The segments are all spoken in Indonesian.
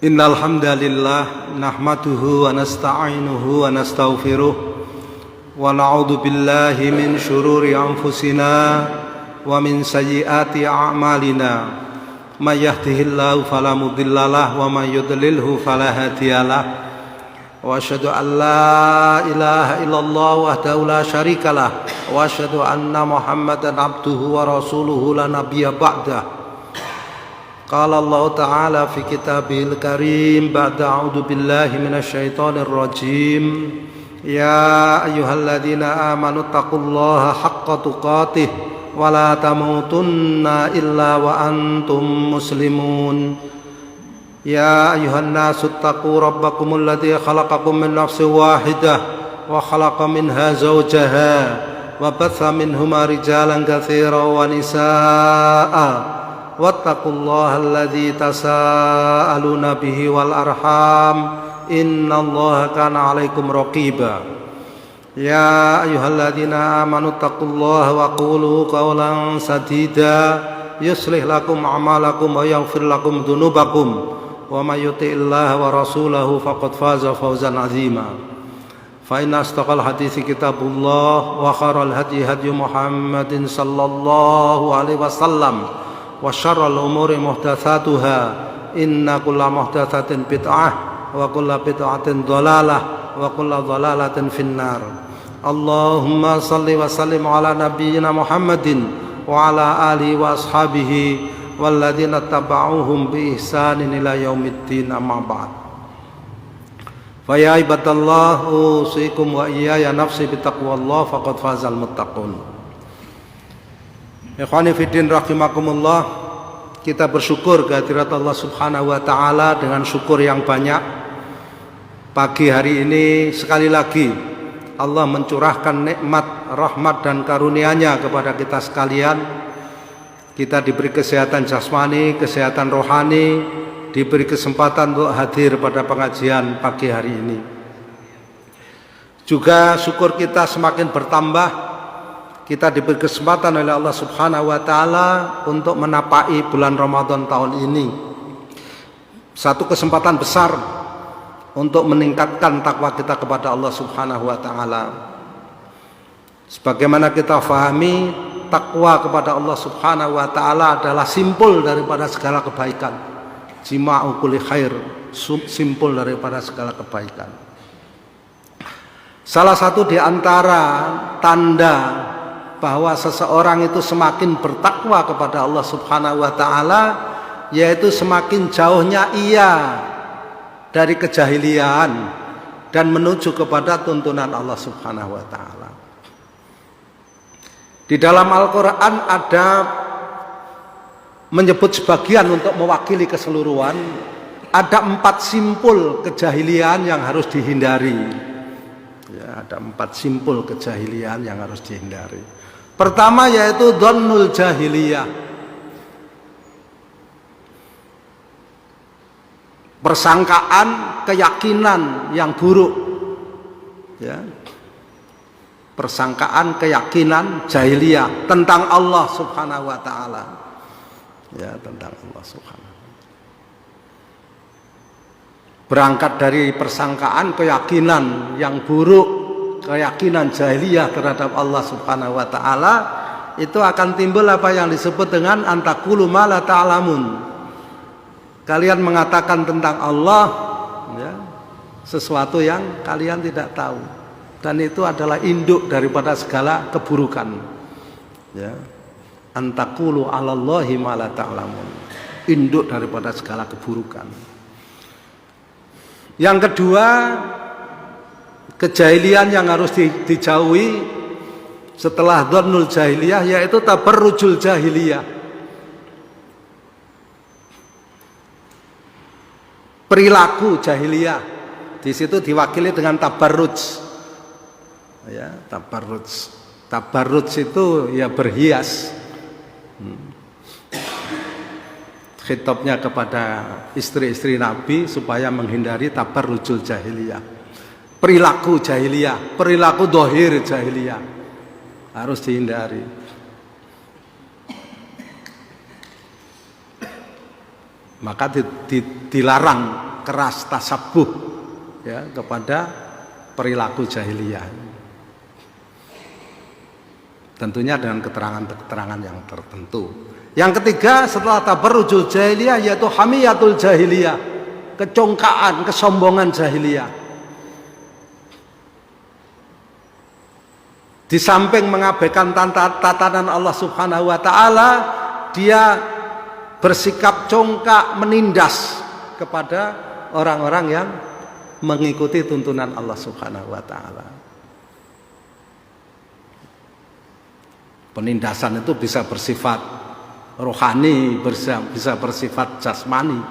Innal hamdalillah nahmaduhu wa nasta'inuhu wa nastaghfiruh wa na'udzu billahi min shururi anfusina wa min sayyiati a'malina. May yahdihillahu fala mudhillalah wa may yudlilhu fala hadiyalah. Wa asyhadu an la ilaha illallah wahdahu la syarikalah wa asyhadu anna Muhammadan abduhu wa rasuluhu la nabiyya ba'dah. Qala Allah Ta'ala fi kitabihil karim ba'da a'udzu billahi minasyaitonir rajim. Ya ayyuhalladzina amanu taqullaha haqqa tuqatih wa la tamutunna illa wa antum muslimun. Ya ayyuhan nasu taqu rabbakumul ladzi khalaqakum min nafsin wahidah wa khalaqa minha zawjaha wa batha minhuma rijalan katsiran wa nisaa'a wattaqullaha alladzi tasaaluna bihi wal arham innallaha kana 'alaikum raqiba. Ya ayyuhalladzina amanu taqullaha wa qulu qawlan sadida yuslih lakum a'malakum wa yaghfir lakum dzunubakum wa may yuti'illaha wa rasulahu faqad faza fawzan 'azima. Fa inna astaqal hadithi kitabullah wa khairal hadi hadi Muhammadin sallallahu alaihi wasallam wa syarrul umuri muhdatsatuha inna kulla muhdatsatin bid'ah wa kulla bid'atin dhalalah wa kulla dhalalatin finnar. Allahumma salli wa sallim ala nabiyyina Muhammadin wa ala alihi wa ashabihi walladzina tabauhum bi ihsanin ila yaumiddin, amma ba'd. Fa ya ibadallah usikum wa iyaya nafsi bi taqwallah faqad fazal muttaqun. Ikhwani fiddin rahimakumullah, kita bersyukur kehadirat Allah Subhanahu wa taala dengan syukur yang banyak. Pagi hari ini sekali lagi Allah mencurahkan nikmat, rahmat dan karunia-Nya kepada kita sekalian. Kita diberi kesehatan jasmani, kesehatan rohani, diberi kesempatan untuk hadir pada pengajian pagi hari ini. Juga syukur kita semakin bertambah. Kita diberi kesempatan oleh Allah Subhanahu wa taala untuk menapai bulan Ramadan tahun ini. Satu kesempatan besar untuk meningkatkan takwa kita kepada Allah Subhanahu wa taala. Sebagaimana kita fahami, takwa kepada Allah Subhanahu wa taala adalah simpul daripada segala kebaikan. Jima'u kulli khair, simpul daripada segala kebaikan. Salah satu di antara tanda bahwa seseorang itu semakin bertakwa kepada Allah Subhanahu wa taala yaitu semakin jauhnya ia dari kejahilian dan menuju kepada tuntunan Allah Subhanahu wa taala. Di dalam Al-Qur'an ada menyebut sebagian untuk mewakili keseluruhan, ada 4 simpul kejahilian yang harus dihindari. Ya, ada 4 simpul kejahilian yang harus dihindari. Pertama yaitu dhannul jahiliyah, persangkaan, keyakinan yang buruk. Ya. Persangkaan, keyakinan jahiliyah tentang Allah Subhanahu wa taala. Ya, tentang Allah Subhanahu. Berangkat dari persangkaan, keyakinan yang buruk, keyakinan jahiliyah terhadap Allah Subhanahu wa taala, itu akan timbul apa yang disebut dengan antaqulu ma la ta'lamun. Kalian mengatakan tentang Allah ya, sesuatu yang kalian tidak tahu, dan itu adalah induk daripada segala keburukan. Ya. Antaqulu 'alallahi ma la ta'lamun. Induk daripada segala keburukan. Yang kedua, kejahilian yang harus dijauhi setelah dhannul jahiliyah yaitu tabarrujul jahiliyah. Perilaku jahiliyah. Di situ diwakili dengan tabarruj. Ya, tabarruj. Tabarruj itu ya berhias. Khitabnya kepada istri-istri Nabi supaya menghindari tabarrujul jahiliyah. Perilaku jahiliyah, perilaku dohir jahiliyah harus dihindari. Maka dilarang keras tasabuh ya kepada perilaku jahiliyah. Tentunya dengan keterangan-keterangan yang tertentu. Yang ketiga setelah tabarrujul jahiliyah yaitu hamiyatul jahiliyah, kecongkaan, kesombongan jahiliyah. Di samping mengabaikan tatanan Allah Subhanahu wa taala, dia bersikap congkak, menindas kepada orang-orang yang mengikuti tuntunan Allah Subhanahu wa taala. Penindasan itu bisa bersifat rohani, bisa bersifat jasmani,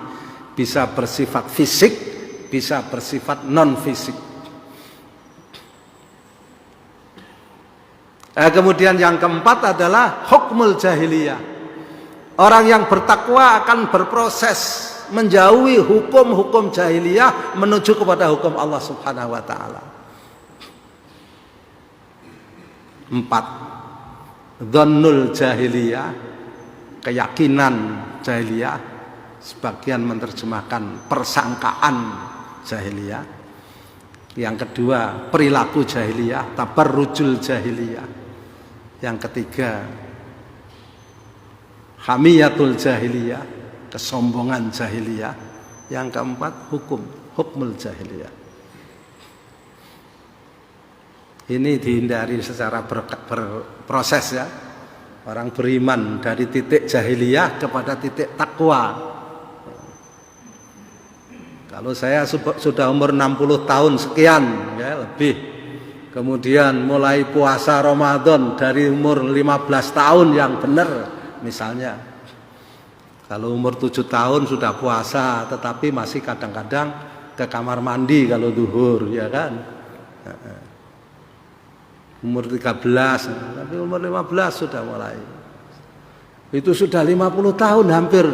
bisa bersifat fisik, bisa bersifat non fisik. Kemudian yang keempat adalah hukmul jahiliyah. Orang yang bertakwa akan berproses menjauhi hukum-hukum jahiliyah menuju kepada hukum Allah Subhanahu wa taala. 4. Dhannul jahiliyah, keyakinan jahiliyah, sebagian menerjemahkan persangkaan jahiliyah. Yang kedua, perilaku jahiliyah, tabarrujul jahiliyah. Yang ketiga, hamiyatul jahiliyah, kesombongan jahiliyah. Yang keempat, hukmul jahiliyah. Ini dihindari secara berproses ya. Orang beriman dari titik jahiliyah kepada titik takwa. Kalau saya sudah umur 60 tahun sekian ya lebih. Kemudian mulai puasa Ramadan dari umur 15 tahun yang benar misalnya. Kalau umur 7 tahun sudah puasa tetapi masih kadang-kadang ke kamar mandi kalau zuhur ya kan. Umur 13, tapi umur 15 sudah mulai. Itu sudah 50 tahun hampir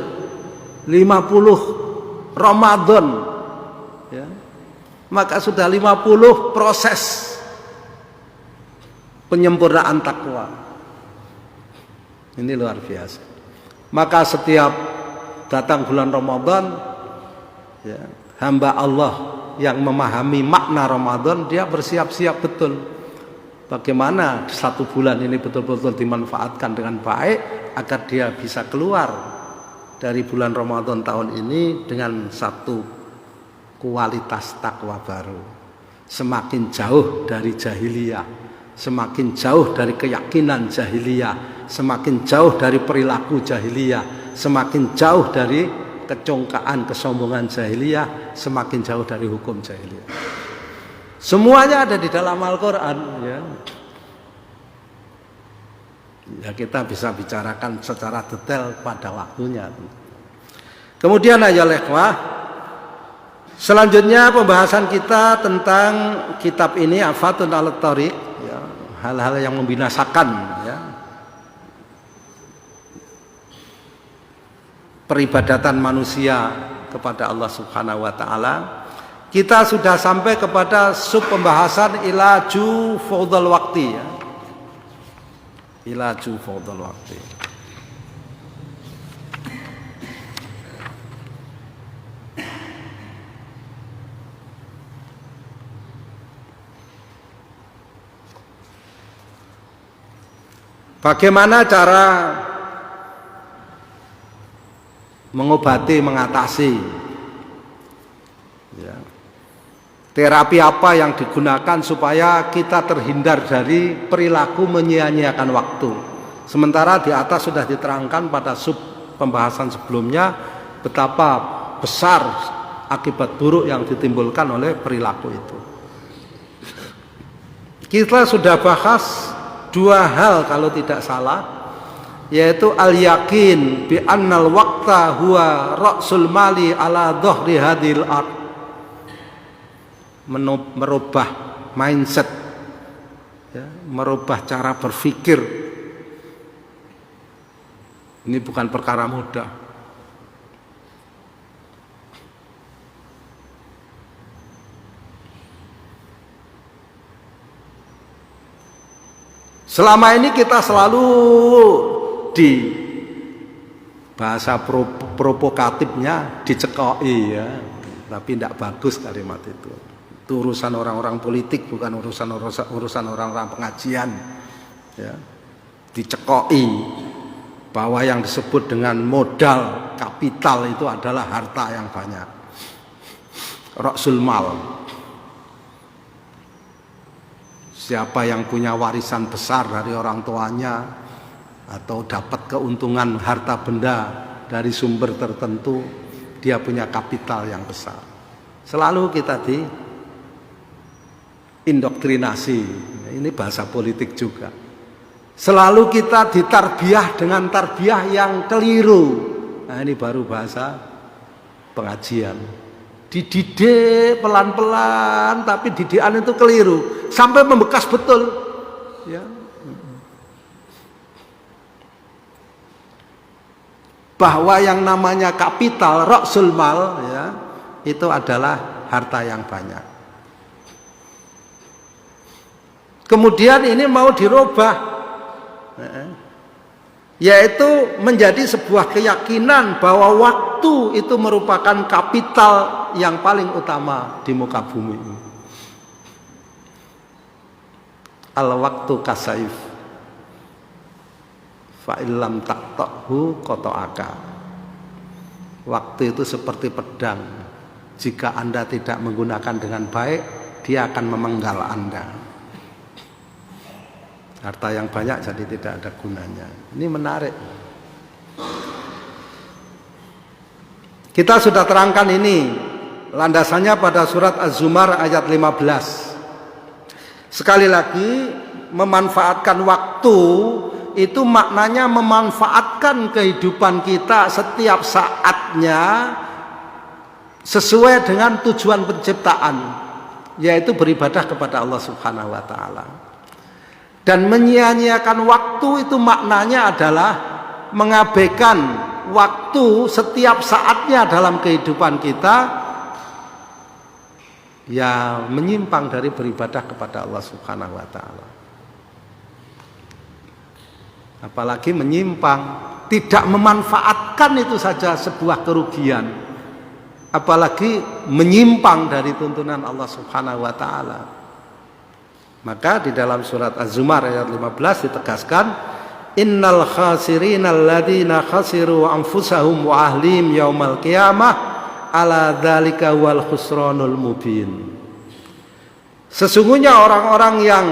50 Ramadan. Ya. Maka sudah 50 proses penyempurnaan takwa. Ini luar biasa. Maka setiap datang bulan Ramadan ya, hamba Allah yang memahami makna Ramadan dia bersiap-siap betul. Bagaimana 1 bulan ini betul-betul dimanfaatkan dengan baik agar dia bisa keluar dari bulan Ramadan tahun ini dengan satu kualitas takwa baru. Semakin jauh dari jahiliyah, semakin jauh dari keyakinan jahiliyah, semakin jauh dari perilaku jahiliyah, semakin jauh dari kecongkaan, kesombongan jahiliyah, semakin jauh dari hukum jahiliyah. Semuanya ada di dalam Al-Quran ya. Ya kita bisa bicarakan secara detail pada waktunya. Kemudian ayolah ikhwah, selanjutnya pembahasan kita tentang kitab ini Afatun 'alat Thariq ya, hal-hal yang membinasakan ya. Peribadatan manusia kepada Allah Subhanahu wa taala. Kita sudah sampai kepada sub pembahasan ilaju fadhal waqti ya. Ilaju fadhal waqti. Bagaimana cara mengobati, mengatasi ya. Terapi apa yang digunakan supaya kita terhindar dari perilaku menyia-nyiakan waktu. Sementara di atas sudah diterangkan pada sub pembahasan sebelumnya betapa besar akibat buruk yang ditimbulkan oleh perilaku itu. Kita sudah bahas 2 hal kalau tidak salah, yaitu al-yakin bi annal waqta huwa ra'sul mali ala dhahri hadhil ard. Merubah mindset ya, merubah cara berpikir ini bukan perkara mudah. Selama ini kita selalu di bahasa provokatifnya dicekoi ya. tapi tidak bagus kalimat itu. Itu urusan orang-orang politik, bukan urusan orang-orang pengajian. Ya. Dicekoi bahwa yang disebut dengan modal kapital itu adalah harta yang banyak. Ra'sul mal. Siapa yang punya warisan besar dari orang tuanya atau dapat keuntungan harta benda dari sumber tertentu, dia punya kapital yang besar. Selalu kita diindoktrinasi, ini bahasa politik juga. Selalu kita ditarbiyah dengan tarbiyah yang keliru. Nah, ini baru bahasa pengajian. Dididik pelan-pelan, tapi didikan itu keliru sampai membekas betul. Ya. Bahwa yang namanya kapital, ra'sul mal, ya, itu adalah harta yang banyak. Kemudian ini mau dirubah, yaitu menjadi sebuah keyakinan bahwa waktu itu merupakan kapital yang paling utama di muka bumi ini. Al-waktu kasaif fa'illam taqta'hu qata'aka. Waktu itu seperti pedang. Jika Anda tidak menggunakan dengan baik, dia akan memenggal Anda. Harta yang banyak jadi tidak ada gunanya. Ini menarik. Kita sudah terangkan ini. Landasannya pada surat Az-Zumar ayat 15. Sekali lagi, memanfaatkan waktu itu maknanya memanfaatkan kehidupan kita setiap saatnya sesuai dengan tujuan penciptaan, yaitu beribadah kepada Allah Subhanahu wa taala. Dan menyia-nyiakan waktu itu maknanya adalah mengabaikan waktu setiap saatnya dalam kehidupan kita, ya menyimpang dari beribadah kepada Allah Subhanahu wa taala. Apalagi menyimpang, tidak memanfaatkan itu saja sebuah kerugian. Apalagi menyimpang dari tuntunan Allah Subhanahu wa taala. Maka di dalam surat Az-Zumar ayat 15 ditegaskan, innal khasirina alladzina khasiru anfusahum wa ahlihim yaumal qiyamah ala dzalika wal khusranul mubin. Sesungguhnya orang-orang yang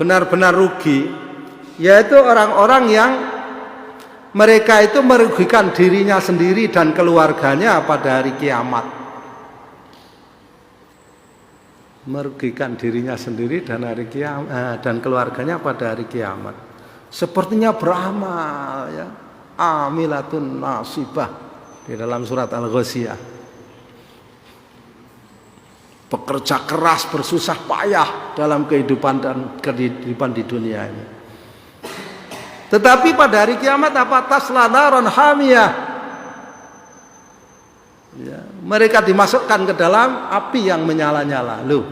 benar-benar rugi, yaitu orang-orang yang mereka itu merugikan dirinya sendiri dan keluarganya pada hari kiamat. Merugikan dirinya sendiri dan hari kiamat, dan keluarganya pada hari kiamat. Sepertinya beramal, ya, amilatun nasibah di dalam surat Al-Ghasyiyah. Bekerja keras, bersusah payah dalam kehidupan dan kehidupan di dunia ini. Tetapi pada hari kiamat apa? Tasla naron hamiyah. Ya, mereka dimasukkan ke dalam api yang menyala-nyala. Loh,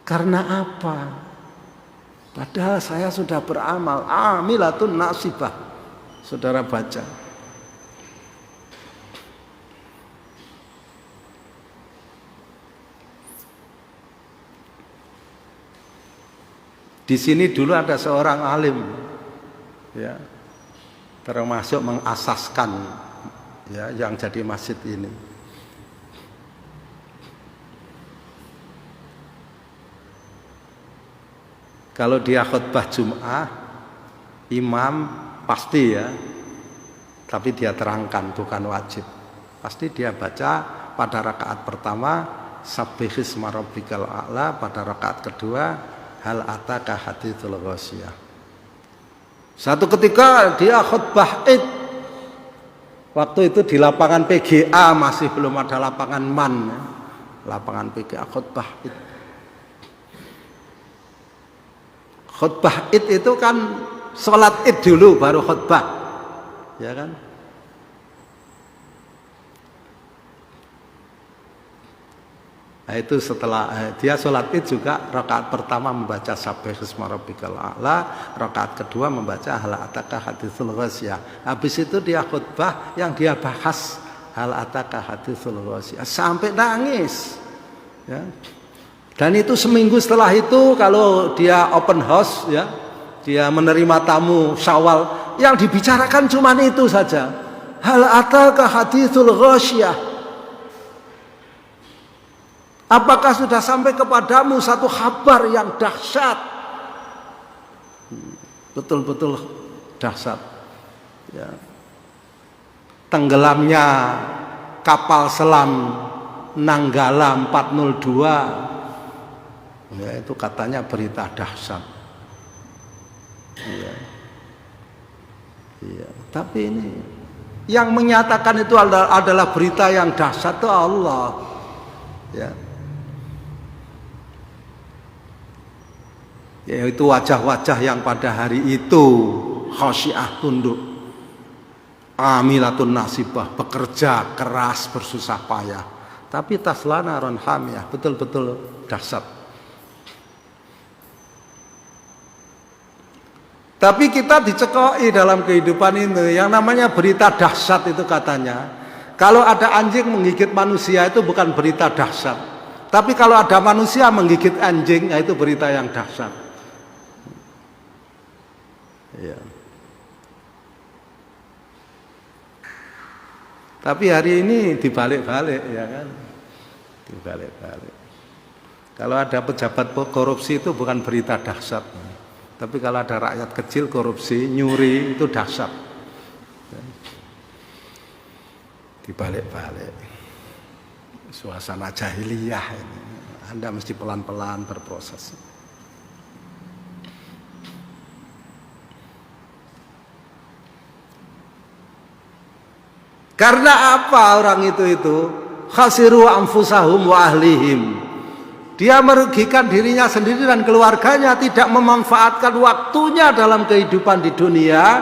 karena apa? Padahal saya sudah beramal, amilatun nasibah. Saudara baca. Di sini dulu ada seorang alim, ya, termasuk mengasaskan, ya, yang jadi masjid ini. Kalau dia khutbah Jum'ah, imam pasti, ya, tapi dia terangkan bukan wajib. Pasti dia baca pada rakaat pertama Sabbihis marabbikal a'la, pada rakaat kedua hal ataka haditsul ghasyiyah. Satu ketika dia khutbah Id. Waktu itu di lapangan PGA, masih belum ada lapangan MAN, ya. Lapangan PGA khutbah Id. Khutbah Id itu kan sholat Id dulu baru khutbah, ya kan? Nah, itu setelah dia sholat Id juga rakaat pertama membaca Sabbihasma rabbikal a'la, rakaat kedua membaca hal ataka haditsul ghasyiyah. Habis itu dia khutbah, yang dia bahas hal ataka haditsul ghasyiyah, sampai nangis ya. Dan itu seminggu setelah itu kalau dia open house ya, dia menerima tamu Syawal, yang dibicarakan cuma itu saja, hal ataka haditsul ghasyiyah, apakah sudah sampai kepadamu satu kabar yang dahsyat, betul-betul dahsyat ya. Tenggelamnya kapal selam Nanggala 402 ya, itu katanya berita dahsyat ya. Ya, tapi ini yang menyatakan itu adalah berita yang dahsyat itu Allah ya. Yaitu wajah-wajah yang pada hari itu khasyiah, tunduk, amilatun nasibah, bekerja keras, bersusah payah, tapi taslana ron hamiyah, betul-betul dahsyat. Tapi kita dicekoi dalam kehidupan ini yang namanya berita dahsyat itu katanya, kalau ada anjing menggigit manusia itu bukan berita dahsyat, tapi kalau ada manusia menggigit anjing, ya itu berita yang dahsyat ya. Tapi hari ini dibalik-balik ya kan, dibalik-balik. Kalau ada pejabat korupsi itu bukan berita dahsyat, tapi kalau ada rakyat kecil korupsi, nyuri, itu dahsyat. Dibalik-balik. Suasana jahiliyah ini. Anda mesti pelan-pelan berproses. Karena apa orang itu? Khasiru anfusahum wa ahlihim. Dia merugikan dirinya sendiri dan keluarganya, tidak memanfaatkan waktunya dalam kehidupan di dunia.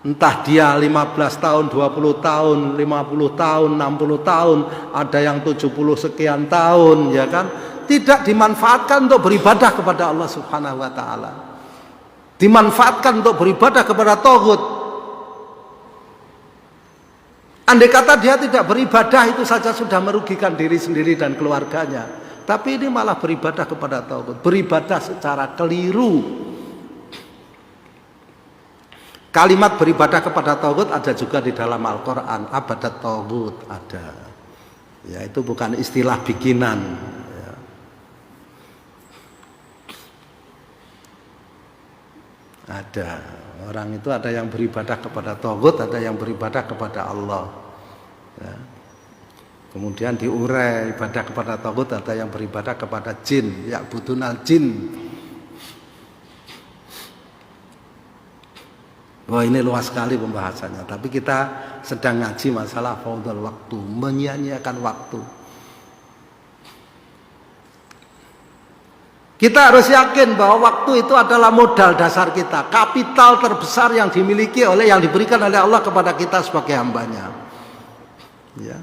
Entah dia 15 tahun, 20 tahun, 50 tahun, 60 tahun, ada yang 70 sekian tahun, ya kan? Tidak dimanfaatkan untuk beribadah kepada Allah Subhanahu wa taala. Dimanfaatkan untuk beribadah kepada taghut. Andai kata dia tidak beribadah, itu saja sudah merugikan diri sendiri dan keluarganya. Tapi ini malah beribadah kepada taghut, beribadah secara keliru. Kalimat beribadah kepada taghut ada juga di dalam Al-Quran, abadat taghut ada. Ya, itu bukan istilah bikinan. Ya. Ada. Orang itu ada yang beribadah kepada taghut, ada yang beribadah kepada Allah. Ya. Kemudian diurai, ibadah kepada taghut, ada yang beribadah kepada jin, ya'budunal jin. Wah, ini luas sekali pembahasannya. Tapi kita sedang ngaji masalah faudul waktu, menyia-nyiakan waktu. Kita harus yakin bahwa waktu itu adalah modal dasar kita, kapital terbesar yang dimiliki oleh, yang diberikan oleh Allah kepada kita sebagai hambanya. Ya.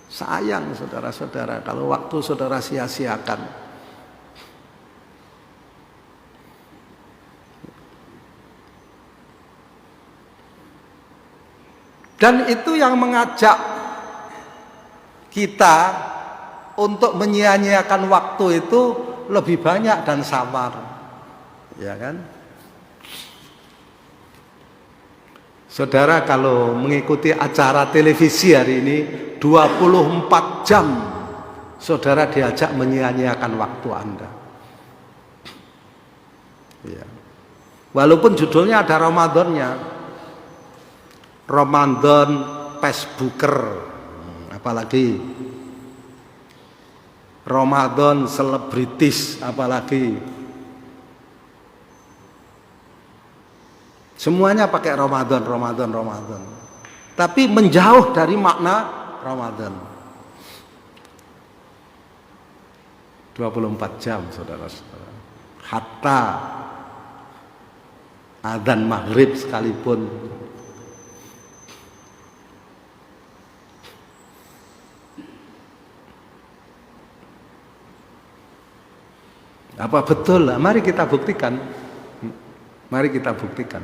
Sayang saudara-saudara kalau waktu saudara sia-siakan. Dan itu yang mengajak kita untuk menyia-nyiakan waktu itu lebih banyak dan sabar, ya kan? Saudara kalau mengikuti acara televisi hari ini 24 jam saudara diajak menyia-nyiakan waktu Anda. Ya. Walaupun judulnya ada Ramadannya, Ramadan Facebooker, apalagi Ramadan selebritis, apalagi semuanya pakai Ramadan. Tapi menjauh dari makna Ramadan. 24 jam saudara-saudara. Hatta adzan maghrib sekalipun. Apa betul? Mari kita buktikan. Mari kita buktikan.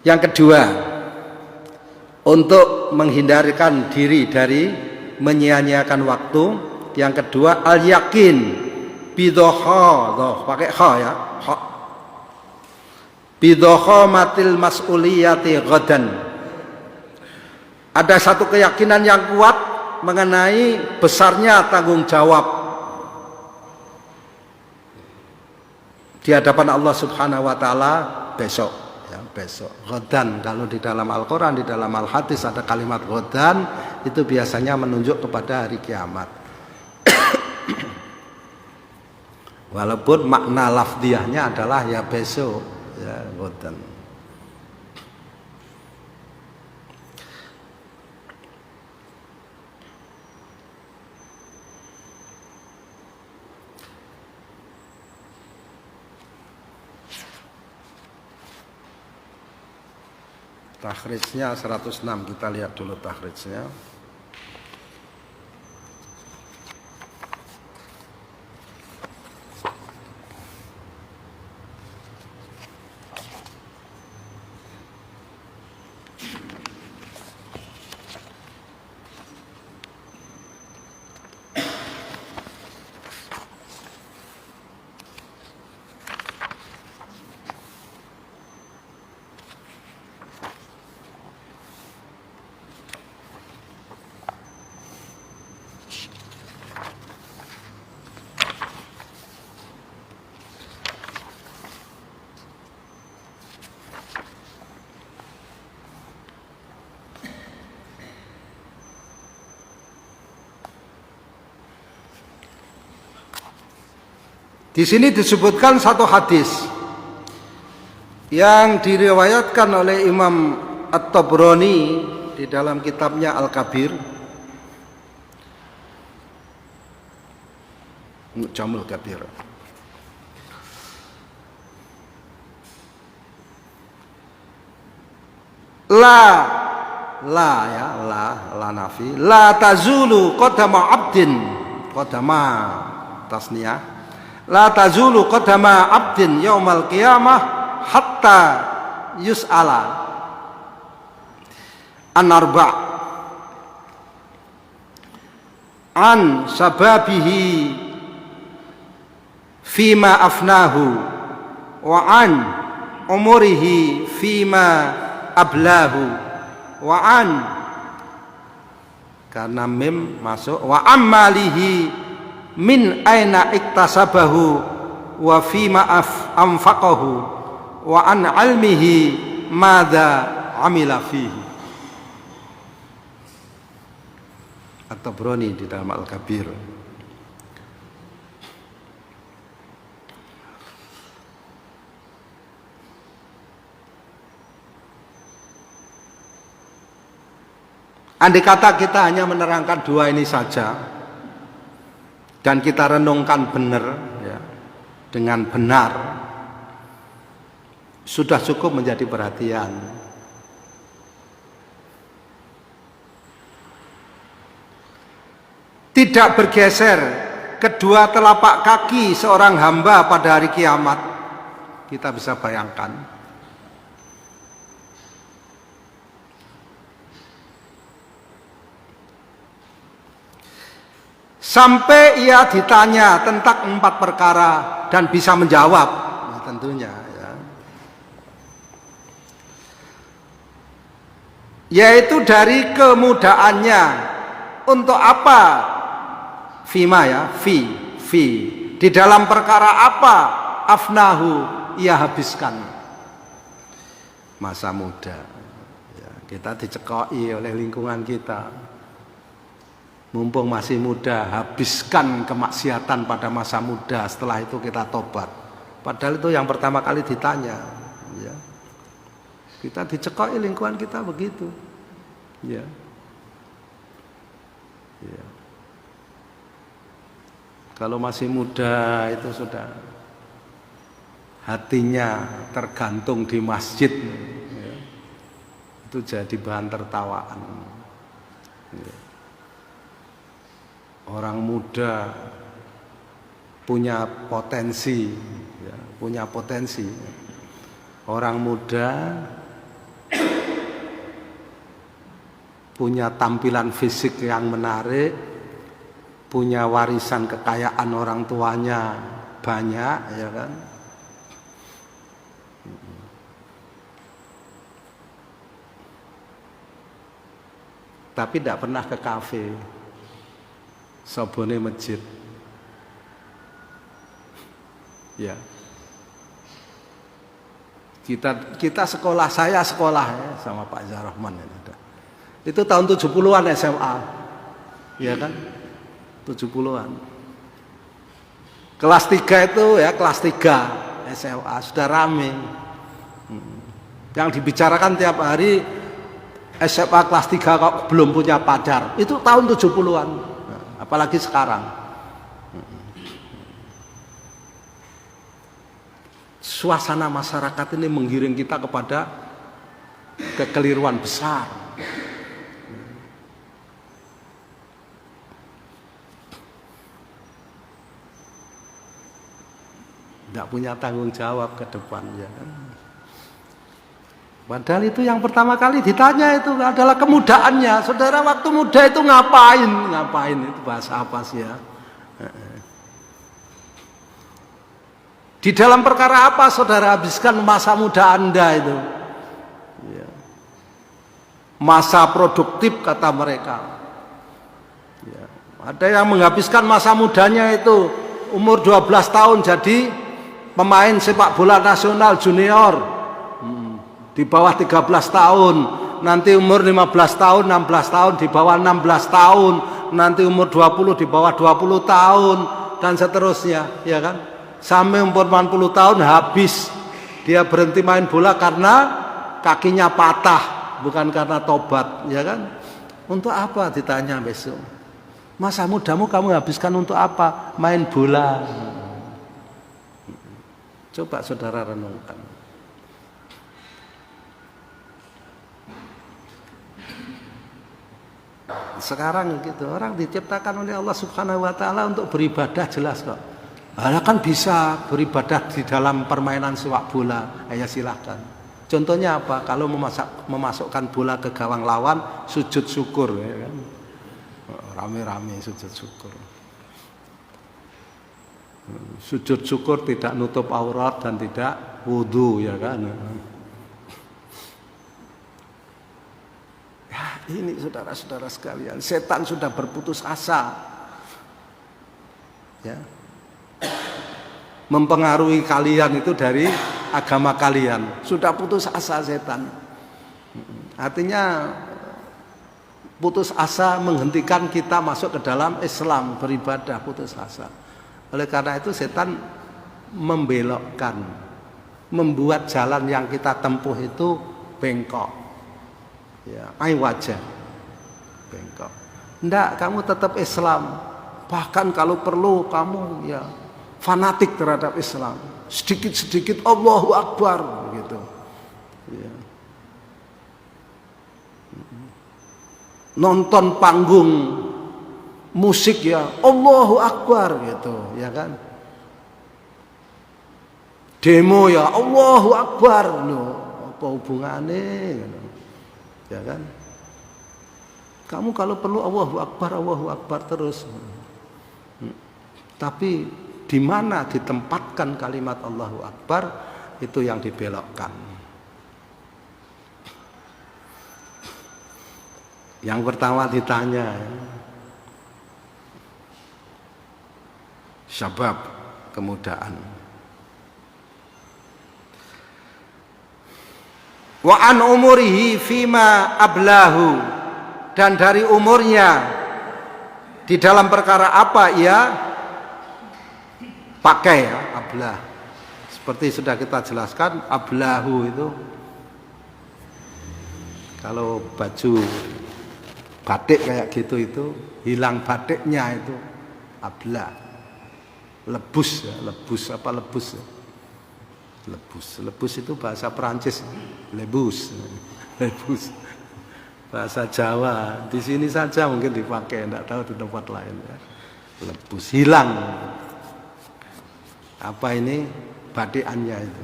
Yang kedua, untuk menghindarkan diri dari menyia-nyiakan waktu, yang kedua al-yakin bidhoha, pakai kha ya, kha. Bidhoha matil mas'uliyati ghadan. Ada satu keyakinan yang kuat mengenai besarnya tanggung jawab di hadapan Allah Subhanahu wa taala besok. Besok ghadan, kalau di dalam Al-Quran, di dalam Al-Hadis ada kalimat ghadan, itu biasanya menunjuk kepada hari kiamat. Walaupun makna lafdiyahnya adalah ya besok, ya ghadan. Takhrijnya 106, kita lihat dulu takhrijnya. Di sini disebutkan satu hadis yang diriwayatkan oleh Imam At-Tabrani di dalam kitabnya Al-Kabir. Jamul Kabir. La nafi. La tazulu qadama abdin. Qadama tasniyah. La tazulu qadama abdin yaumal qiyamah hatta yus'ala an arba' an sababihi fima afnahu wa an umurihi fima ablahu wa an, karena mim masuk, wa ammalihi min aina iktasabahu wa fima anfaqahu wa an ilmihi madza amila fihi. At-Tabrani di dalam Al-Kabir. Andai kata kita hanya menerangkan dua ini saja dan kita renungkan benar, ya, dengan benar, sudah cukup menjadi perhatian. Tidak bergeser kedua telapak kaki seorang hamba pada hari kiamat, kita bisa bayangkan. Sampai ia ditanya tentang 4 perkara dan bisa menjawab, nah, tentunya ya. Yaitu dari kemudaannya, untuk apa? Fima ya, fi di dalam perkara apa afnahu ia habiskan masa muda. Ya, kita dicekoi oleh lingkungan kita. Mumpung masih muda, habiskan kemaksiatan pada masa muda, setelah itu kita tobat. Padahal itu yang pertama kali ditanya, ya. Kita dicekoi lingkungan kita begitu, ya. Ya. Kalau masih muda itu sudah hatinya tergantung di masjid, ya. Itu jadi bahan tertawaan, ya. Orang muda punya potensi, ya, punya potensi. Orang muda punya tampilan fisik yang menarik, punya warisan kekayaan orang tuanya banyak, ya kan? Tapi tidak pernah ke kafe, sobone masjid, ya. Kita sekolah, saya sekolah ya, sama Pak Zarahman itu tahun 70-an SMA, ya kan? 70-an. Kelas 3 itu ya, kelas 3 SMA sudah rame. Yang dibicarakan tiap hari SMA kelas 3 kok belum punya pacar. Itu tahun 70-an. Apalagi sekarang. Suasana masyarakat ini menggiring kita kepada kekeliruan besar. Tidak punya tanggung jawab ke depannya. Padahal itu yang pertama kali ditanya itu adalah kemudaannya. Saudara waktu muda itu ngapain? Ngapain itu bahasa apa sih ya? Di dalam perkara apa saudara habiskan masa muda Anda itu? Ya. Masa produktif kata mereka. Ya. Ada yang menghabiskan masa mudanya itu umur 12 tahun jadi pemain sepak bola nasional junior. Di bawah 13 tahun. Nanti umur 15 tahun, 16 tahun, di bawah 16 tahun. Nanti umur 20 di bawah 20 tahun. Dan seterusnya, ya kan? Sampai umur 40 tahun habis dia berhenti main bola karena kakinya patah, bukan karena tobat, ya kan? Untuk apa ditanya besok? Masa mudamu kamu habiskan untuk apa? Main bola. Coba saudara renungkan. Sekarang gitu, orang diciptakan oleh Allah Subhanahu wa taala untuk beribadah jelas kok. Nah, kan bisa beribadah di dalam permainan sepak bola, ya silahkan. Contohnya apa? Kalau memasukkan bola ke gawang lawan, sujud syukur, ya kan? Rame-rame sujud syukur. Sujud syukur tidak nutup aurat dan tidak wudu, ya kan? Ya, ini saudara-saudara sekalian, setan sudah berputus asa. Ya. Mempengaruhi kalian itu dari agama kalian. Sudah putus asa setan. Artinya putus asa menghentikan kita masuk ke dalam Islam, beribadah, putus asa. Oleh karena itu setan membelokkan, membuat jalan yang kita tempuh itu bengkok. Ya, wajah bengkok. Enggak, kamu tetap Islam. Bahkan kalau perlu kamu ya fanatik terhadap Islam, sedikit-sedikit Allahu Akbar gitu. Ya. Nonton panggung musik ya Allahu Akbar gitu, ya kan? Demo ya Allahu Akbar, loh, apa hubungannya? Gitu. Ya kan? Kamu kalau perlu Allahu Akbar terus. Tapi di mana ditempatkan kalimat Allahu Akbar itu yang dibelokkan. Yang pertama ditanya, syabab, kemudaan. Wa an umurihi fima ablahu, dan dari umurnya di dalam perkara apa ia pakai ya, ablah. Seperti sudah kita jelaskan, ablahu itu kalau baju batik kayak gitu itu hilang batiknya itu ablah. Lebus ya, lebus apa lebus ya? Lebus itu bahasa Perancis, lebus. Bahasa Jawa di sini saja mungkin dipakai, tidak tahu di tempat lain ya. Lebus, hilang. Apa ini batikannya itu?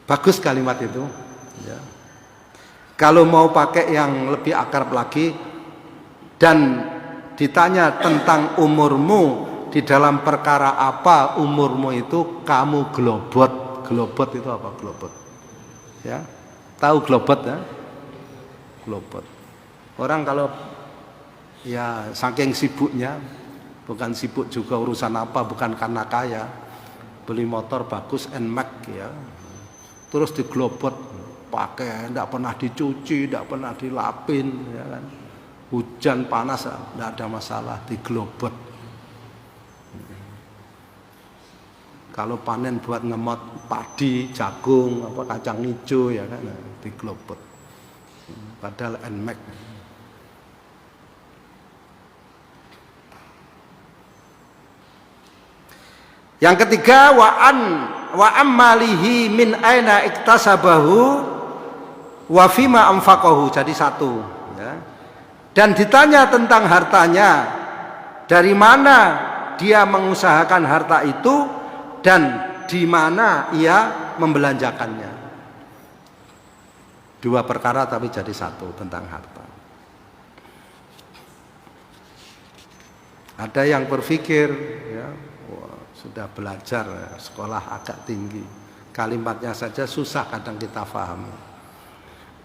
Bagus kalimat itu. Ya. Kalau mau pakai yang lebih akrab lagi dan ditanya tentang umurmu, di dalam perkara apa umurmu itu kamu globot. Globot itu apa globot? Ya, tahu globot ya? Globot. Orang kalau ya saking sibuknya, bukan sibuk juga urusan apa, bukan karena kaya, beli motor bagus NMAX ya, terus diglobot, pakai, tidak pernah dicuci, tidak pernah dilapin, ya kan? Hujan panas tidak ada masalah, diglobot. Kalau panen buat ngemot padi, jagung, apa kacang hijau ya kan, diglobot. Padahal NMAX. Yang ketiga wa ammalihi min aina iktasabahu wa fima anfaqahu, jadi satu ya. Dan ditanya tentang hartanya, dari mana dia mengusahakan harta itu dan di mana ia membelanjakannya. Dua perkara tapi jadi satu tentang harta. Ada yang berpikir ya, sudah belajar sekolah agak tinggi, kalimatnya saja susah kadang kita pahami.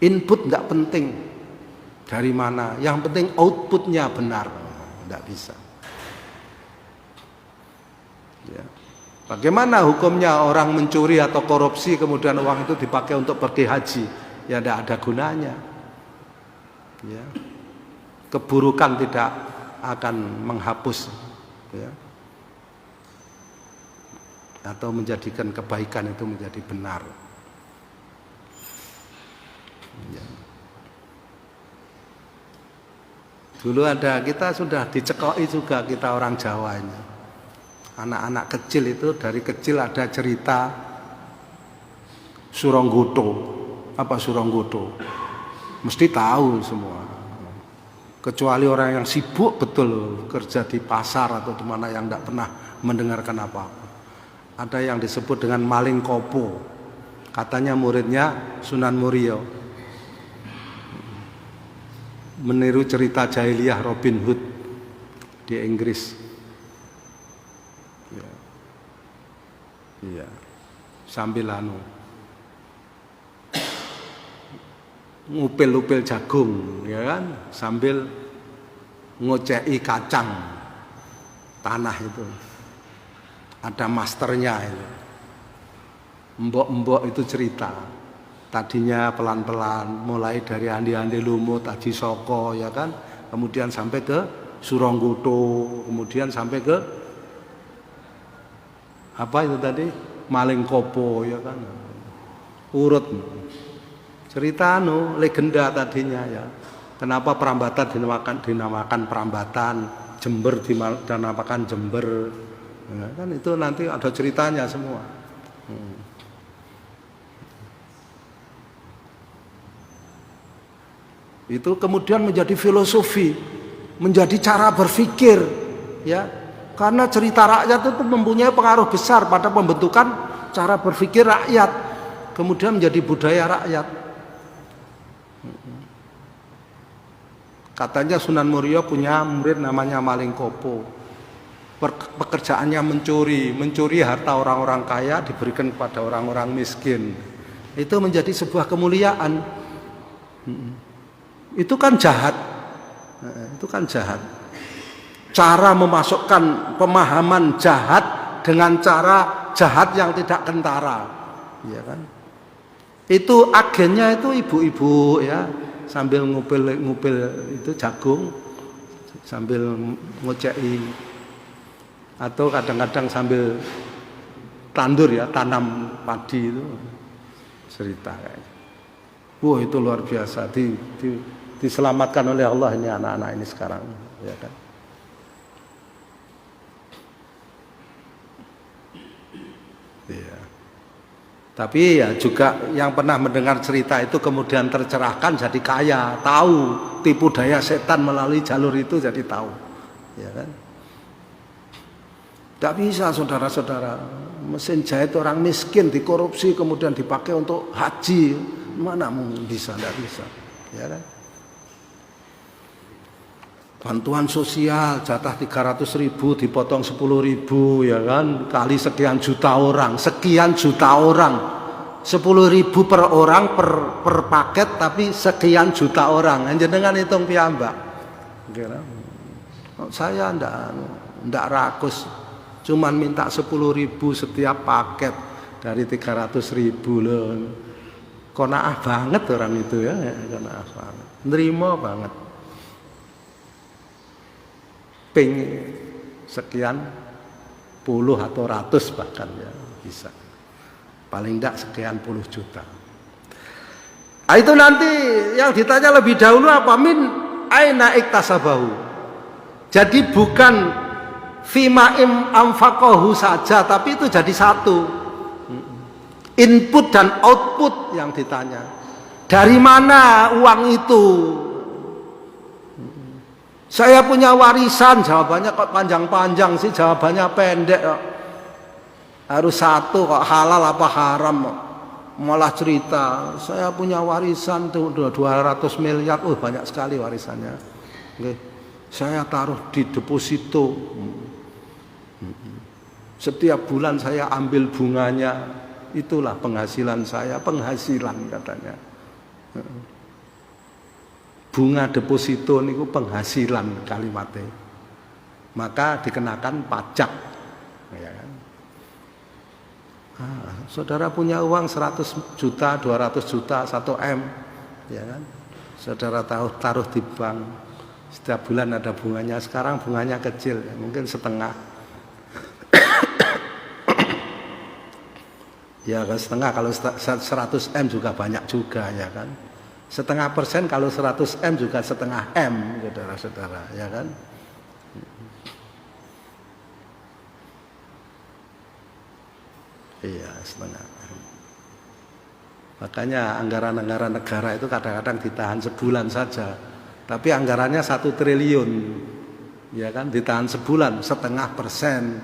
Input tidak penting dari mana, yang penting outputnya benar, tidak bisa ya. Bagaimana hukumnya orang mencuri atau korupsi kemudian uang itu dipakai untuk pergi haji? Ya tidak ada gunanya ya. Keburukan tidak akan menghapus ya, atau menjadikan kebaikan itu menjadi benar ya. Dulu ada, kita sudah dicekoi juga, kita orang Jawa ini, anak-anak kecil itu dari kecil ada cerita Suronggoto. Apa Suronggoto? Mesti tahu semua, kecuali orang yang sibuk betul kerja di pasar atau di mana yang tidak pernah mendengarkan apa-apa. Ada yang disebut dengan maling kopo, katanya muridnya Sunan Muria, meniru cerita jahiliyah Robin Hood di Inggris ya. Ya. Sambil ngupil-upil jagung ya kan, sambil ngoceki kacang tanah itu. Ada masternya itu. Mbok-mbok itu cerita. Tadinya pelan-pelan, mulai dari andi-andi lumut, aji soko ya kan, kemudian sampai ke Suronggoto, kemudian sampai ke apa itu tadi? Maling kopo ya kan. Urut. Cerita legenda tadinya ya. Kenapa Prambatan dinamakan Prambatan, Jember dinamakan Jember. Ya, kan itu nanti ada ceritanya semua. Itu kemudian menjadi filosofi, menjadi cara berpikir ya. Karena cerita rakyat itu mempunyai pengaruh besar pada pembentukan cara berpikir rakyat, kemudian menjadi budaya rakyat. Katanya Sunan Muria punya murid namanya Maling Kopo. Pekerjaannya mencuri harta orang-orang kaya diberikan kepada orang-orang miskin. Itu menjadi sebuah kemuliaan. Itu kan jahat. Itu kan jahat. Cara memasukkan pemahaman jahat dengan cara jahat yang tidak kentara, ya kan? Itu agennya itu ibu-ibu ya, sambil ngupil itu jagung, sambil ngoceki, atau kadang-kadang sambil tandur ya, tanam padi itu cerita kayak. Wah itu luar biasa, diselamatkan oleh Allah ini anak-anak ini sekarang, ya kan? Ya. Tapi ya juga yang pernah mendengar cerita itu kemudian tercerahkan jadi kaya, tahu tipu daya setan melalui jalur itu jadi tahu, ya kan? Tidak bisa saudara-saudara, mesin jahit orang miskin dikorupsi kemudian dipakai untuk haji, Mana mungkin bisa, tidak bisa. Ya kan? Bantuan sosial jatah 300.000 dipotong 10.000 ya kan, kali sekian juta orang 10.000 per orang per paket, tapi sekian juta orang. Jenengan hitung piyambak. Saya ndak rakus, cuman minta 10.000 setiap paket dari 300.000 loh. Konaah banget orang itu ya, konaah banget, nerima banget. Ping sekian puluh atau ratus bahkan ya bisa, paling tidak sekian puluh juta. Nah, itu nanti yang ditanya lebih dahulu apa, min aina iktasabahu. Jadi bukan fima amfaqahu saja, tapi itu jadi satu, input dan output yang ditanya. Dari mana uang itu? Saya punya warisan, jawabannya kok panjang-panjang sih, jawabannya pendek kok. Harus satu kok, halal apa haram kok. Malah cerita, saya punya warisan tuh 200 miliar, banyak sekali warisannya. Oke. Saya taruh di deposito. Setiap bulan saya ambil bunganya, itulah penghasilan saya, penghasilan katanya. Bunga deposito niku penghasilan kalimatnya, maka dikenakan pajak, ya kan? Saudara punya uang 100 juta, 200 juta, 1 M, ya kan? Saudara taruh di bank, setiap bulan ada bunganya. Sekarang bunganya kecil, ya, mungkin setengah. Ya kan, setengah, kalau 100 M juga banyak juga, ya kan? Setengah persen kalau 100 M juga setengah M, saudara-saudara, ya kan? Iya, setengah M. Makanya anggaran-anggaran negara itu kadang-kadang ditahan sebulan saja, tapi anggarannya 1 triliun, ya kan? Ditahan sebulan, setengah persen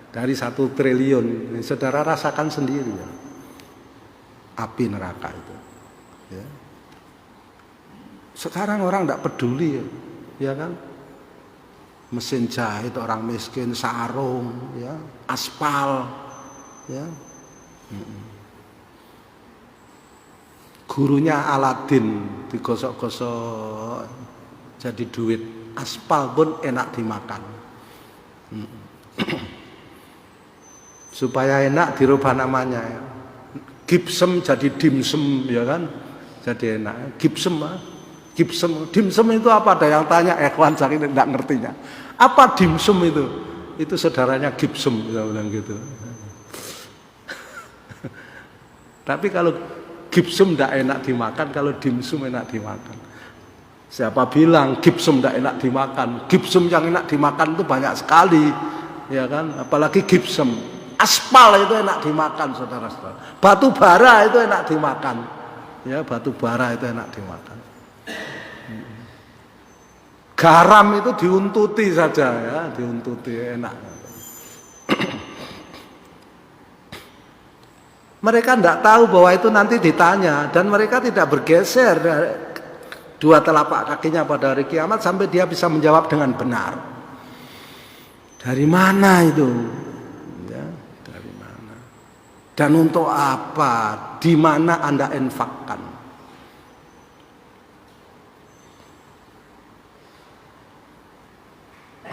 dari 1 triliun. Ini saudara rasakan sendiri ya, api neraka itu, ya. Sekarang orang tidak peduli, ya kan? Mesin jahit orang miskin, sarung, ya, aspal, ya. Gurunya Aladin digosok-gosok jadi duit, aspal pun enak dimakan. Supaya enak dirubah namanya, ya. Gipsem jadi dimsum, ya kan? Jadi enak. Gipsem, Gipsem, dimsum itu apa? Ada yang tanya, ikhwan saya tidak ngertinya. Apa dimsum itu? Itu saudaranya Gipsem, saya bilang gitu. Tapi kalau gipsum tidak enak dimakan, kalau dimsum enak dimakan. Siapa bilang gipsum tidak enak dimakan? Gipsum yang enak dimakan itu banyak sekali, ya kan? Apalagi gipsum. Aspal itu enak dimakan, saudara-saudara. Batu bara itu enak dimakan, ya, batu bara itu enak dimakan. Garam itu diuntuti saja, ya, diuntuti enak. Mereka tidak tahu bahwa itu nanti ditanya, dan mereka tidak bergeser dua telapak kakinya pada hari kiamat sampai dia bisa menjawab dengan benar. Dari mana itu? Ya, dari mana? Dan untuk apa? Di mana Anda infakkan?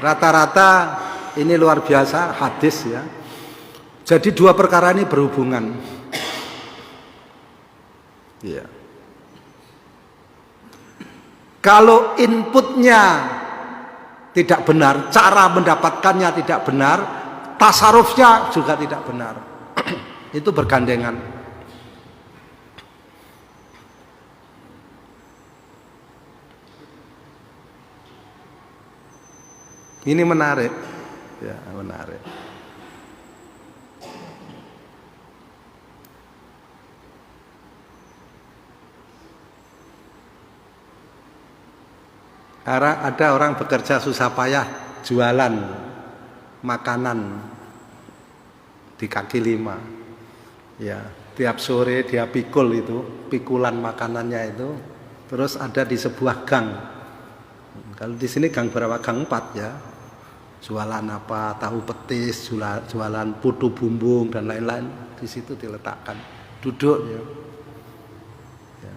Rata-rata ini luar biasa hadis, ya. Jadi dua perkara ini berhubungan. Ya. Kalau inputnya tidak benar, cara mendapatkannya tidak benar, tasarufnya juga tidak benar. Itu bergandengan. Ini menarik, ya, menarik. Ada orang bekerja susah payah jualan makanan di kaki lima, ya, tiap sore dia pikul itu, pikulan makanannya itu, terus ada di sebuah gang. Kalau di sini gang berapa? Gang 4 ya. Jualan apa? Tahu petis, jualan putu bumbung dan lain-lain. Di situ diletakkan. Duduk ya. Ya.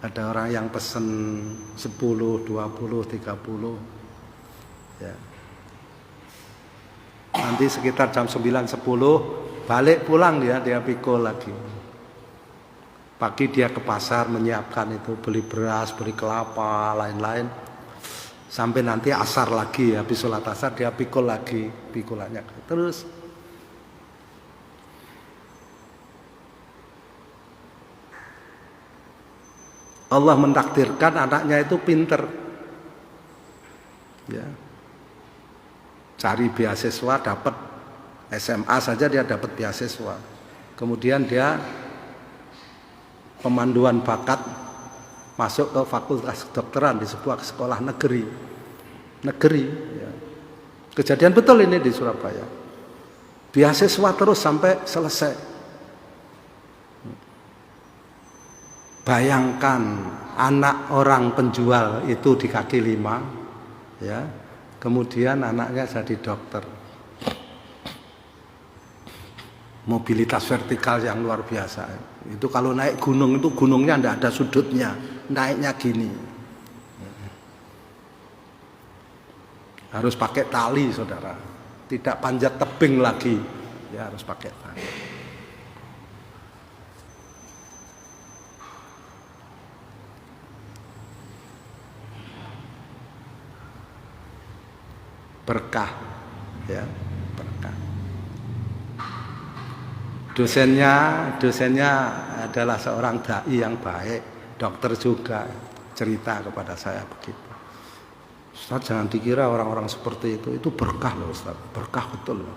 Ada orang yang pesen 10, 20, 30. Ya. Nanti sekitar jam 9-10 balik pulang dia pikul lagi. Pagi dia ke pasar menyiapkan itu, beli beras, beli kelapa, lain-lain. Sampai nanti asar lagi, habis sholat asar dia pikul lagi, pikulannya terus. Allah mentakdirkan anaknya itu pinter. Ya. Cari beasiswa, dapat SMA saja dia dapat beasiswa. Kemudian dia pemanduan bakat masuk ke fakultas kedokteran di sebuah sekolah negeri. Ya. Kejadian betul ini di Surabaya. Beasiswa terus sampai selesai. Bayangkan anak orang penjual itu di kaki 5, ya. Kemudian anaknya jadi dokter. Mobilitas vertikal yang luar biasa. Itu kalau naik gunung itu gunungnya tidak ada sudutnya, naiknya gini. Harus pakai tali, saudara. Tidak panjat tebing lagi, ya harus pakai tali. Berkah, ya berkah. Dosennya adalah seorang dai yang baik, dokter juga, cerita kepada saya begitu. Ustaz, jangan dikira orang-orang seperti itu berkah loh Ustaz, berkah betul.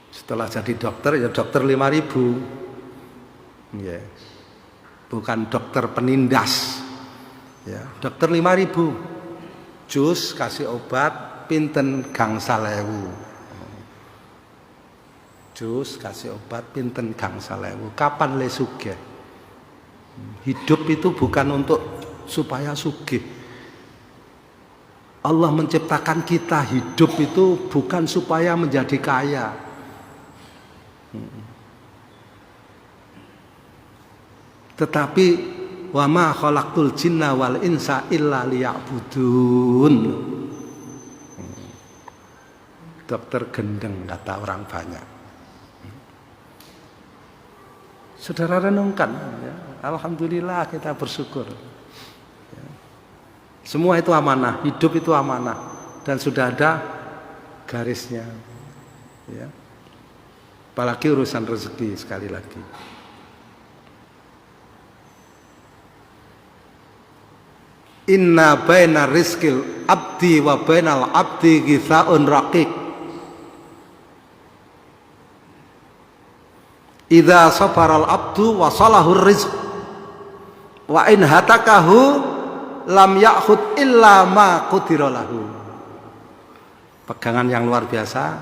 Setelah jadi dokter ya dokter 5.000, ya. Bukan dokter penindas, ya dokter 5.000, jus kasih obat pinten gangsal ewu, jus kasih obat pinten gangsal ewu. Kapan le sugih? Hidup itu bukan untuk supaya sugih. Allah menciptakan kita hidup itu bukan supaya menjadi kaya. Tetapi wa ma khalaqtul jinna wal insa illa liya'budun. Dokter gendeng kata orang banyak. Saudara renungkan, ya. Alhamdulillah kita bersyukur. Ya. Semua itu amanah, hidup itu amanah dan sudah ada garisnya. Ya. Apalagi urusan rezeki sekali lagi. Inna baina rizqil abdi wa bainal abdi ghisaun raqiq. Idza sabaral abdu wa salahur rizq wa in hatakahu lam ya'khud illa ma qudira lahu. Pegangan yang luar biasa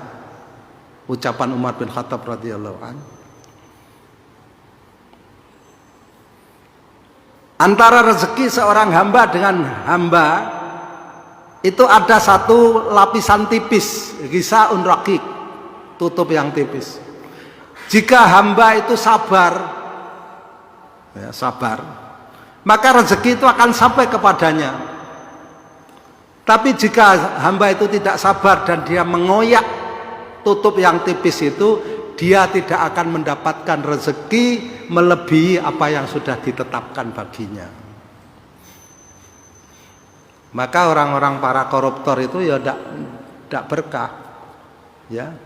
ucapan Umar bin Khattab radhiyallahu anhu. Antara rezeki seorang hamba dengan hamba itu ada satu lapisan tipis, ghisaun raqiq, tutup yang tipis. Jika hamba itu sabar, ya, sabar, maka rezeki itu akan sampai kepadanya. Tapi jika hamba itu tidak sabar dan dia mengoyak tutup yang tipis itu, dia tidak akan mendapatkan rezeki melebihi apa yang sudah ditetapkan baginya. Maka orang-orang para koruptor itu ya tidak berkah. Ya.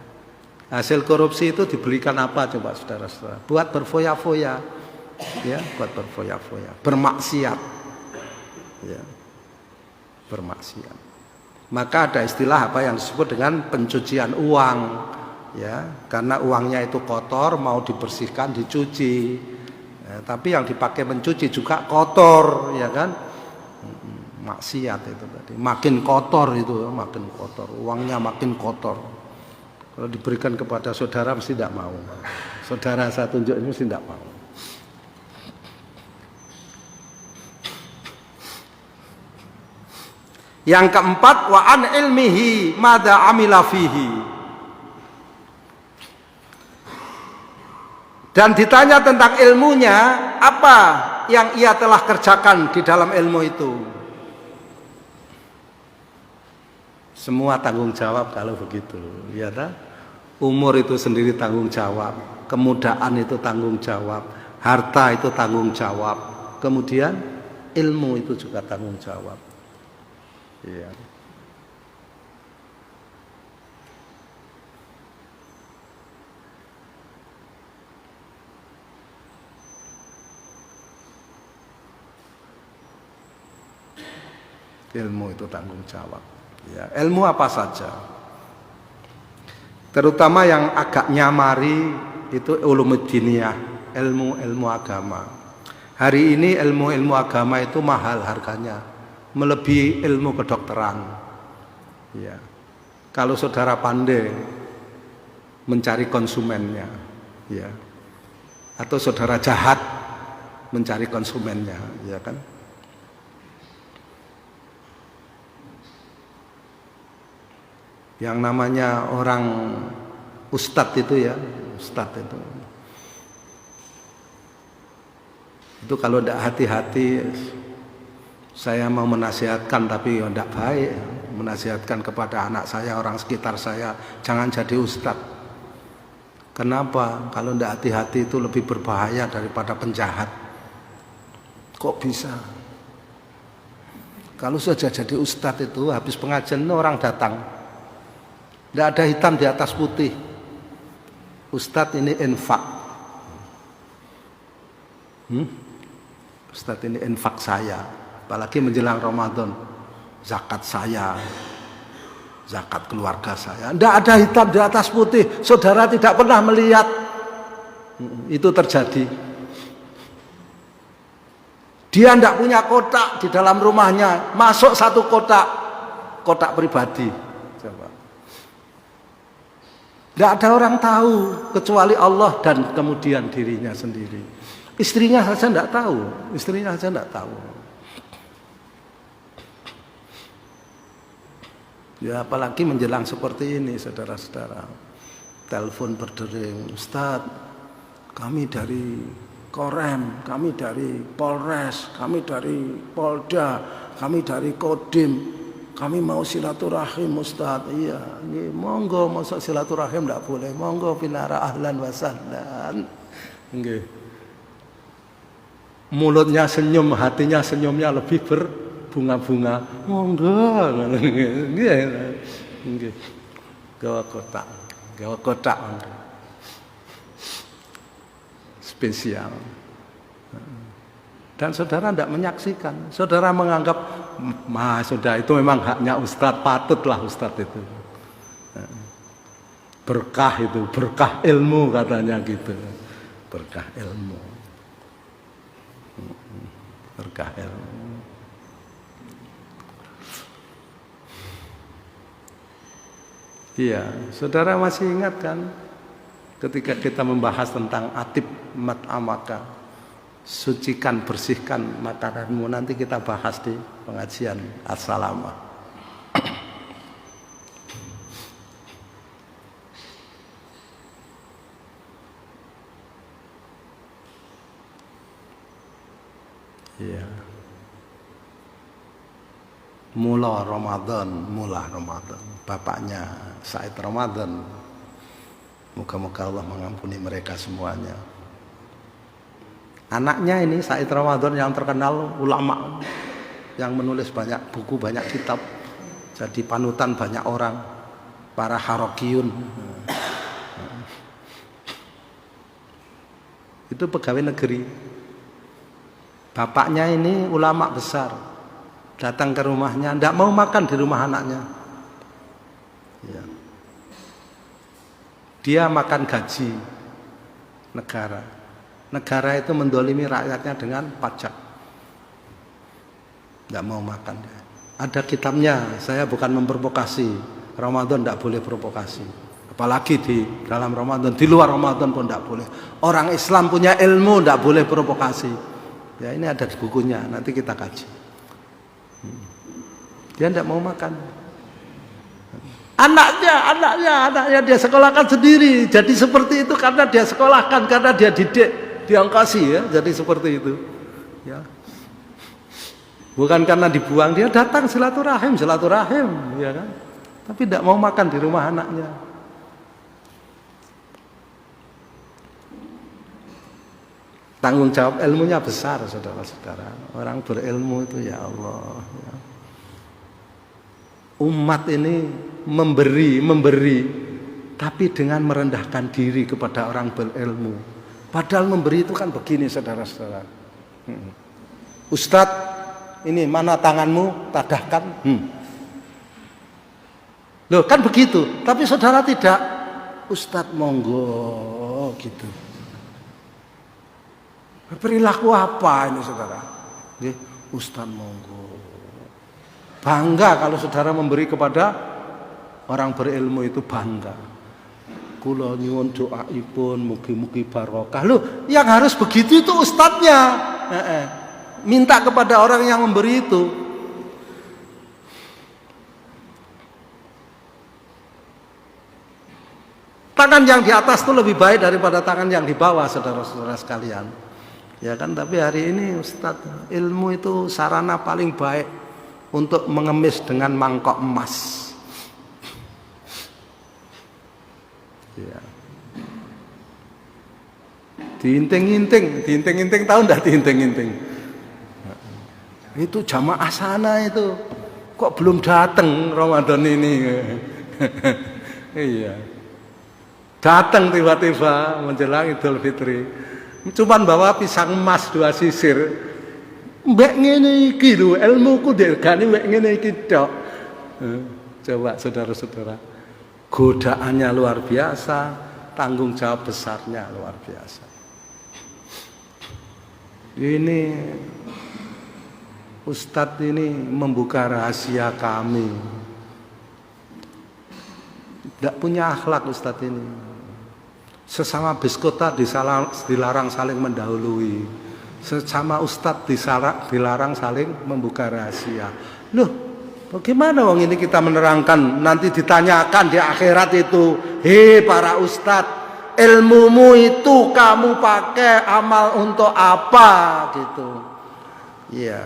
Hasil korupsi itu dibelikan apa coba saudara-saudara? Buat berfoya-foya. Ya, buat berfoya-foya, bermaksiat. Ya. Bermaksiat. Maka ada istilah apa yang disebut dengan pencucian uang. Ya, karena uangnya itu kotor, mau dibersihkan, dicuci. Ya, tapi yang dipakai mencuci juga kotor, ya kan? maksiat itu tadi. Makin kotor itu, makin kotor. Uangnya makin kotor. Kalau diberikan kepada saudara mesti tidak mau. Saudara saya tunjuk ini mesti tidak mau. Yang keempat, wa an ilmihi madza amila fihi. Dan ditanya tentang ilmunya, apa yang ia telah kerjakan di dalam ilmu itu. Semua tanggung jawab kalau begitu, ya tak? Umur itu sendiri tanggung jawab, kemudaan itu tanggung jawab, harta itu tanggung jawab, kemudian ilmu itu juga tanggung jawab. Ya. Ilmu itu tanggung jawab. Ya, ilmu apa saja. Terutama yang agak nyamari itu ulumuddiniyah, ilmu-ilmu agama. Hari ini ilmu-ilmu agama itu mahal harganya, melebihi ilmu kedokteran. Ya. Kalau saudara pandai mencari konsumennya, ya. Atau saudara jahat mencari konsumennya, ya kan? Yang namanya orang ustadz itu ya, ustadz itu kalau tidak hati-hati, saya mau menasihatkan tapi tidak baik, menasihatkan kepada anak saya, orang sekitar saya, jangan jadi ustadz. Kenapa? Kalau tidak hati-hati itu lebih berbahaya daripada penjahat. Kok bisa? Kalau sudah jadi ustadz itu habis pengajian orang datang. Tidak ada hitam di atas putih. Ustadz ini infak. Ustadz ini infak saya. Apalagi menjelang Ramadan. Zakat saya. Zakat keluarga saya. Tidak ada hitam di atas putih. Saudara tidak pernah melihat. Itu terjadi. Dia tidak punya kotak di dalam rumahnya. Masuk satu kotak. Kotak pribadi. Coba. Tidak ada orang tahu kecuali Allah dan kemudian dirinya sendiri. Istrinya saja tidak tahu. Istrinya saja tidak tahu. Ya apalagi menjelang seperti ini saudara-saudara. Telepon berdering, Ustaz, kami dari Korem, kami dari Polres, kami dari Polda, kami dari Kodim. Kami mau silaturahim Ustaz. Iya, monggo masuk silaturahim tidak boleh. Monggo pinara ahlan wa sahlan. Nggih. Mulutnya senyum, hatinya senyumnya lebih berbunga-bunga. Monggo. Nggih. Nggih. Gawa kotak. Spesial. Dan saudara tidak menyaksikan. Saudara menganggap, sudah itu memang haknya Ustadz, patutlah Ustadz itu. Berkah itu, berkah ilmu katanya gitu. Berkah ilmu. Berkah ilmu. Iya, saudara masih ingat kan? Ketika kita membahas tentang atib mat'amaka. Sucikan, bersihkan makananmu. Nanti kita bahas di pengajian As-Salamah. Iya. Mula Ramadan. Bapaknya Said Ramadan. Moga-moga Allah mengampuni mereka semuanya. Anaknya ini Said Ramadan yang terkenal ulama, yang menulis banyak buku, banyak kitab, jadi panutan banyak orang, para harokiyun. Itu pegawai negeri. Bapaknya ini ulama besar, datang ke rumahnya, tidak mau makan di rumah anaknya. Ya. Dia makan gaji negara. Negara itu mendolimi rakyatnya dengan pajak. Tidak mau makan. Ada kitabnya, saya bukan memprovokasi. Ramadan tidak boleh provokasi. Apalagi di dalam Ramadan, di luar Ramadan pun tidak boleh. Orang Islam punya ilmu, tidak boleh provokasi. Ya ini ada di bukunya, nanti kita kaji. Dia tidak mau makan. Anaknya dia sekolahkan sendiri. Jadi seperti itu karena dia sekolahkan, karena dia didik, diangkasi ya. Jadi seperti itu. Ya. Bukan karena dibuang, dia datang silaturahim, ya kan? Tapi tidak mau makan di rumah anaknya. Tanggung jawab ilmunya besar, saudara-saudara. Orang berilmu itu ya Allah. Ya. Umat ini memberi, tapi dengan merendahkan diri kepada orang berilmu. Padahal memberi itu kan begini, saudara-saudara. Ustadz, ini mana tanganmu? Tadahkan. Loh kan begitu. Tapi saudara tidak. Ustadz monggo gitu. Perilaku apa ini saudara? Ustadz monggo. Bangga kalau saudara memberi kepada orang berilmu itu bangga. Kula nyuwun doaipun mugi-mugi barokah. Loh, yang harus begitu itu ustadznya. Minta kepada orang yang memberi itu. Tangan yang di atas itu lebih baik daripada tangan yang di bawah, saudara-saudara sekalian. Ya kan, tapi hari ini Ustadz, ilmu itu sarana paling baik untuk mengemis dengan mangkok emas. Ya. Diinting-inting tahu enggak diinting-inting? Itu jamaah sana itu. Kok belum datang Ramadan ini? Iya. Datang tiba-tiba menjelang Idul Fitri. Cuman bawa pisang emas 2 sisir. Mbak ngene iki lho, ilmuku dirgani mbak ngene iki tok. Coba saudara-saudara. Godaannya luar biasa, tanggung jawab besarnya luar biasa. Ini Ustadz ini membuka rahasia kami. Tidak punya akhlak Ustadz ini. Sesama biskota dilarang saling mendahului. Sesama Ustadz dilarang saling membuka rahasia. Loh, bagaimana wong ini kita menerangkan? Nanti ditanyakan di akhirat itu, hei para Ustadz, ilmumu itu kamu pakai amal untuk apa? Gitu. Iya.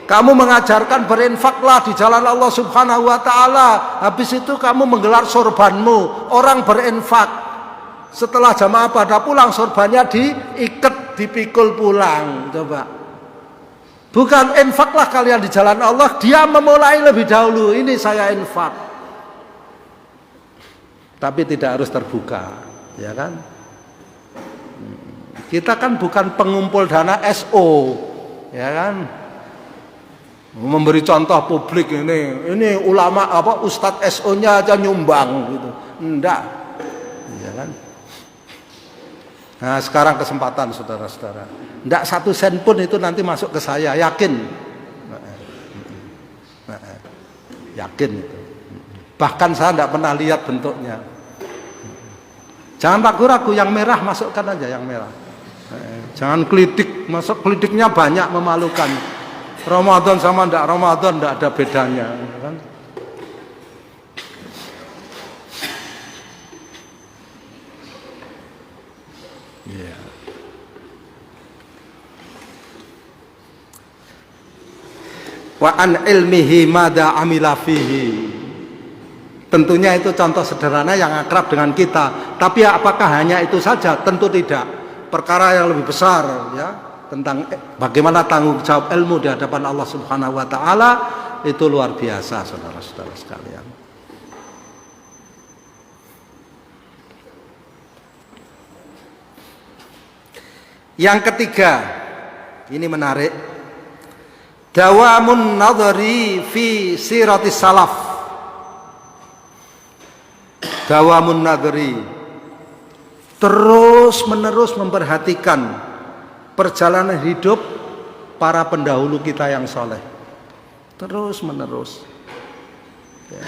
Kamu mengajarkan berinfaklah di jalan Allah Subhanahu wa taala. Habis itu kamu menggelar sorbanmu, orang berinfak. Setelah jamaah pada pulang, sorbannya diikat, dipikul pulang. Coba. Bukan infaklah kalian di jalan Allah, dia memulai lebih dahulu. Ini saya infak. Tapi tidak harus terbuka, ya kan? Kita kan bukan pengumpul dana SO, ya kan? Memberi contoh publik ini ulama apa Ustadz SO-nya aja nyumbang gitu. Enggak. Ya kan? Nah, sekarang kesempatan saudara-saudara. Enggak 1 sen pun itu nanti masuk ke saya, yakin. Yakin itu. Bahkan saya enggak pernah lihat bentuknya. Jangan ragu-ragu, yang merah masukkan aja yang merah. Jangan kelidik, masuk kelidiknya banyak memalukan. Ramadan sama ndak Ramadan ndak ada bedanya, kan? Yeah. Wa an ilmihi mada amila fihi. Tentunya itu contoh sederhana yang akrab dengan kita. Tapi apakah hanya itu saja? Tentu tidak. Perkara yang lebih besar, ya, tentang bagaimana tanggung jawab ilmu di hadapan Allah Subhanahu wa taala itu luar biasa, saudara-saudara sekalian. Yang ketiga, ini menarik. Dawamun nadhari fi siratis salaf. Dawamun nadhari, terus menerus memperhatikan perjalanan hidup para pendahulu kita yang soleh. terus menerus. Ya.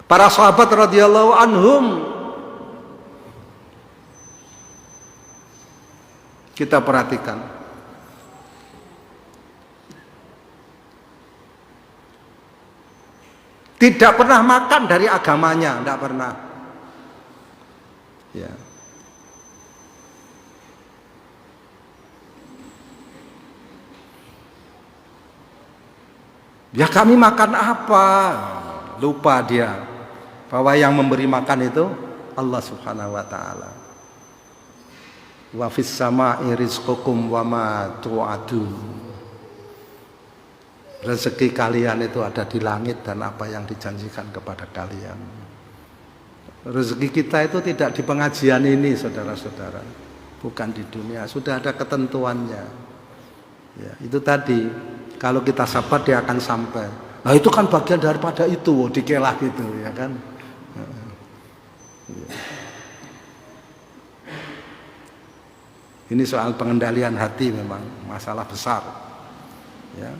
Para sahabat radhiyallahu anhum, kita perhatikan, tidak pernah makan dari agamanya, tidak pernah. Ya. Ya kami makan apa? Lupa dia bahwa yang memberi makan itu Allah Subhanahu wa taala. Wa fis sama'i rizqukum wa ma tu'adun. Rezeki kalian itu ada di langit dan apa yang dijanjikan kepada kalian. Rezeki kita itu tidak di pengajian ini, saudara-saudara. Bukan di dunia, sudah ada ketentuannya. Ya, itu tadi, kalau kita sabar dia akan sampai. Nah itu kan bagian daripada itu, dikelah gitu, ya kan. Ini soal pengendalian hati memang masalah besar. Ya.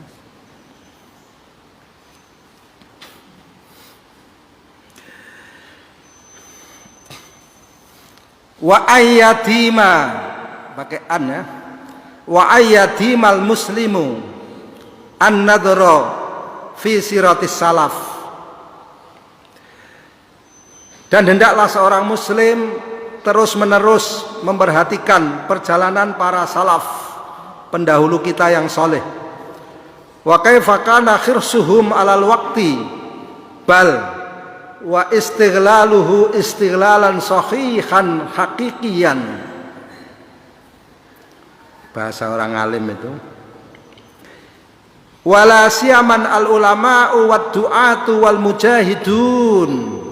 Wa ayyatima, pakai an ya. Wa ayyatimal muslimu an-nadra fi siratis salaf. Dan hendaklah seorang muslim terus-menerus memperhatikan perjalanan para salaf, pendahulu kita yang soleh. Wa kaifa kana khirsuhum alal waqti bal wa istighlaluhu istighlalan sahihan haqiqiyan. Bahasa orang alim itu. Wala siyaman al ulama'u wad du'atu wal mujahidun.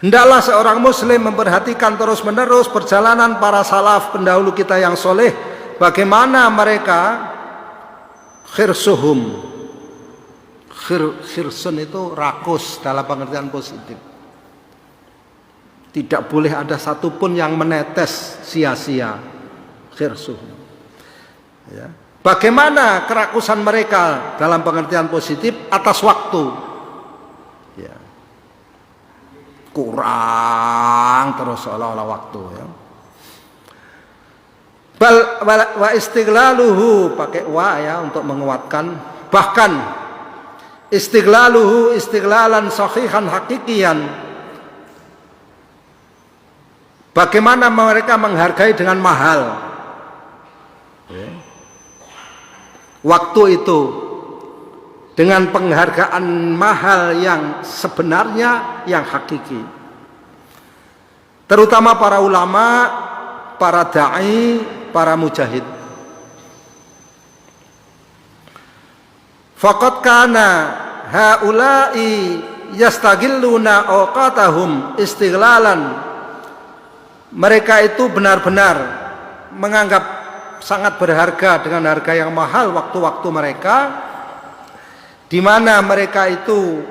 Hendaklah seorang muslim memperhatikan terus-menerus perjalanan para salaf, pendahulu kita yang soleh, bagaimana mereka khirsuhum. Khirsun itu rakus dalam pengertian positif. Tidak boleh ada satupun yang menetes sia-sia. Khirsuhum. Ya. Bagaimana kerakusan mereka dalam pengertian positif atas waktu. Ya. Kurang terus seolah-olah waktu ya. Wa istighlaluhu, pakai wa ya untuk menguatkan, bahkan istighlaluhu istighlalan sahihan hakikian. Bagaimana mereka menghargai dengan mahal ya. Waktu itu dengan penghargaan mahal yang sebenarnya, yang hakiki. Terutama para ulama, para da'i, para mujahid. Faqad kana haula'i yastagilluna awqatahum istighlalan. Mereka itu benar-benar menganggap sangat berharga dengan harga yang mahal waktu-waktu mereka, di mana mereka itu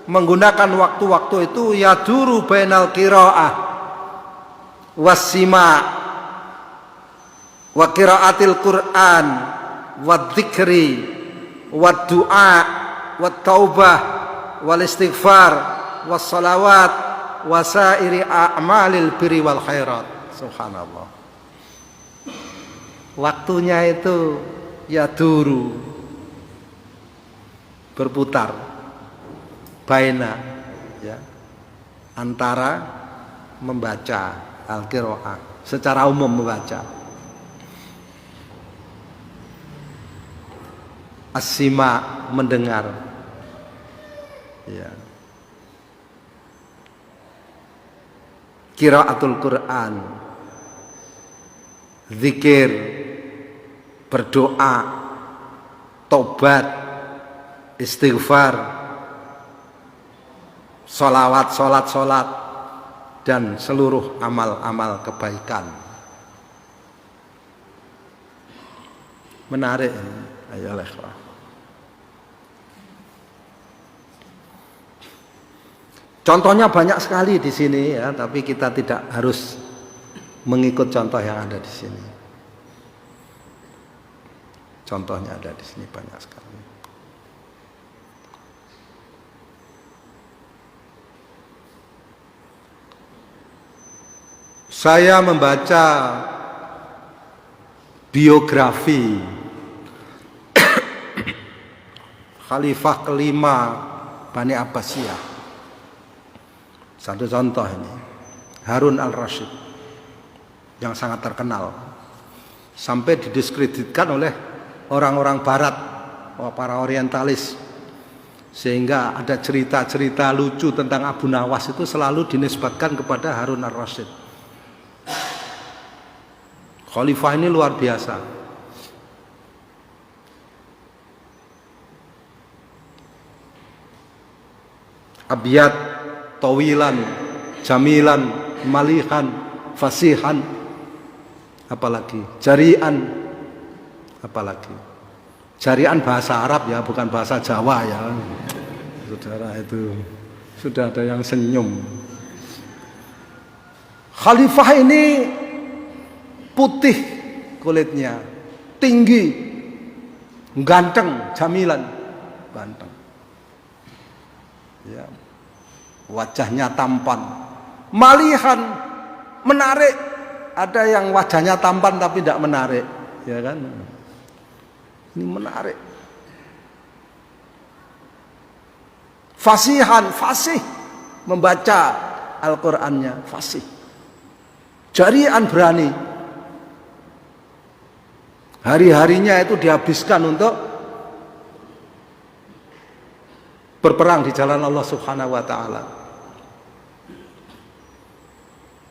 menggunakan waktu-waktu itu yaduru bainal qiraah wassima wa qiraatil Qur'an wa dzikri wa du'a wa taubah wal istighfar was salawat wa sairi a'malil birri wal khairat. Subhanallah. Waktunya itu yaduru, berputar baina ya, antara membaca al-qiraah secara umum, membaca as-sima, mendengar ya, qiraatul Quran, zikir, berdoa, tobat, istighfar, sholat, dan seluruh amal-amal kebaikan. Menarik. Ayolah. Contohnya banyak sekali di sini ya, tapi kita tidak harus mengikut contoh yang ada di sini. Contohnya ada di sini banyak sekali. Saya membaca biografi Khalifah kelima Bani Abbasiyah. Satu contoh ini, Harun al-Rasyid yang sangat terkenal, sampai didiskreditkan oleh orang-orang barat, para orientalis, sehingga ada cerita-cerita lucu tentang Abu Nawas itu selalu dinisbatkan kepada Harun al-Rasyid. Khalifah ini luar biasa. Abiyat, tawilan, jamilan, malihan, fasihan, apalagi jarian, apalagi jarian bahasa Arab ya, bukan bahasa Jawa ya. Saudara, itu sudah ada yang senyum. Khalifah ini putih kulitnya, tinggi, ganteng, jamilan, ganteng. Ya. Wajahnya tampan, malihan, menarik. Ada yang wajahnya tampan tapi tidak menarik, ya kan? Ini menarik. Fasihan, fasih, membaca Al-Qur'annya fasih. Jarian, berani. Hari-harinya itu dihabiskan untuk berperang di jalan Allah Subhanahu wa taala.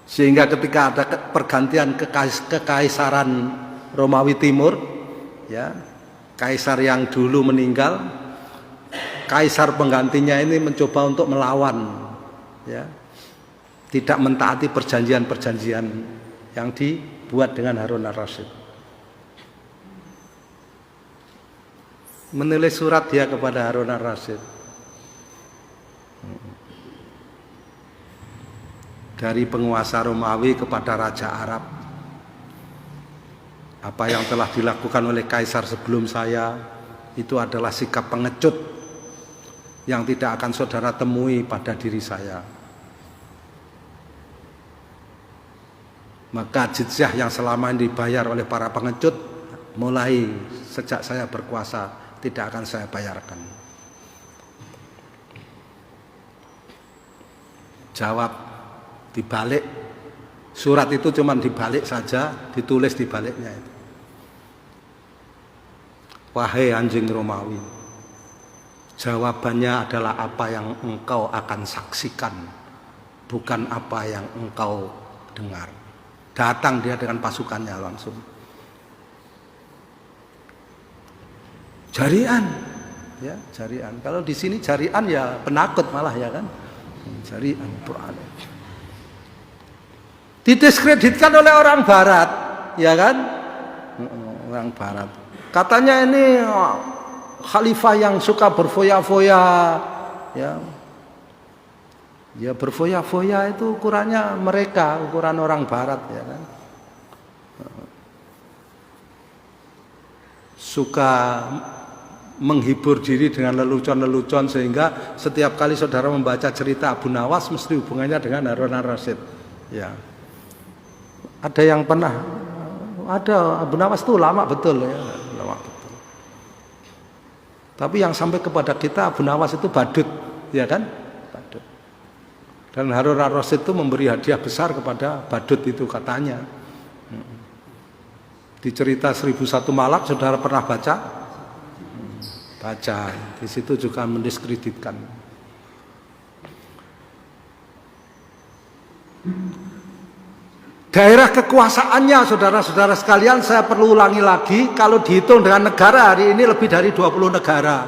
Sehingga ketika ada pergantian kekaisaran Romawi Timur, ya, kaisar yang dulu meninggal, kaisar penggantinya ini mencoba untuk melawan, ya, tidak mentaati perjanjian-perjanjian yang dibuat dengan Harun al-Rasyid. Menulis surat dia kepada Harun al-Rasyid. Dari penguasa Romawi kepada Raja Arab, apa yang telah dilakukan oleh kaisar sebelum saya itu adalah sikap pengecut yang tidak akan saudara temui pada diri saya. Maka jizyah yang selama ini dibayar oleh para pengecut, mulai sejak saya berkuasa tidak akan saya bayarkan. Jawab dibalik, surat itu cuma dibalik saja, ditulis di baliknya itu. Wahai anjing Romawi, jawabannya adalah apa yang engkau akan saksikan, bukan apa yang engkau dengar. Datang dia dengan pasukannya langsung. Jarian, ya, jarian. Kalau di sini jarian ya penakut malah, ya kan? Jarian Quran. Didiskreditkan oleh orang barat, ya kan? Orang barat. Katanya ini khalifah yang suka berfoya-foya, ya. Ya, berfoya-foya itu ukurannya mereka, ukuran orang barat, ya kan? Suka menghibur diri dengan lelucon-lelucon, sehingga setiap kali saudara membaca cerita Abu Nawas mesti hubungannya dengan Harun al-Rasyid, ya. Ada yang pernah, ada Abu Nawas itu lama betul, ya, lama betul. Tapi yang sampai kepada kita Abu Nawas itu badut, ya kan? Badut. Dan Harun al-Rasyid itu memberi hadiah besar kepada badut itu katanya. Di cerita 1001 Malam saudara pernah baca? Baca. Di situ juga mendiskreditkan. Daerah kekuasaannya saudara-saudara sekalian, saya perlu ulangi lagi, kalau dihitung dengan negara hari ini lebih dari 20 negara.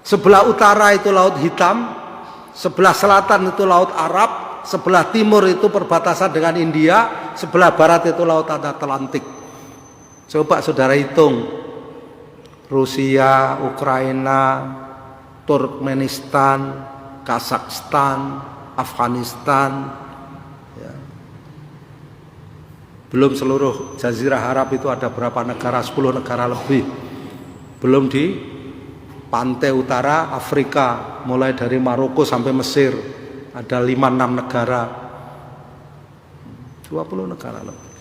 Sebelah utara itu Laut Hitam, sebelah selatan itu Laut Arab, sebelah timur itu perbatasan dengan India, sebelah barat itu Laut Atlantik. Coba saudara hitung, Rusia, Ukraina, Turkmenistan, Kazakhstan, Afghanistan, ya. Belum seluruh Jazirah Arab itu ada berapa negara, 10 negara lebih. Belum di pantai utara Afrika, mulai dari Maroko sampai Mesir, ada 5-6 negara, 20 negara lebih.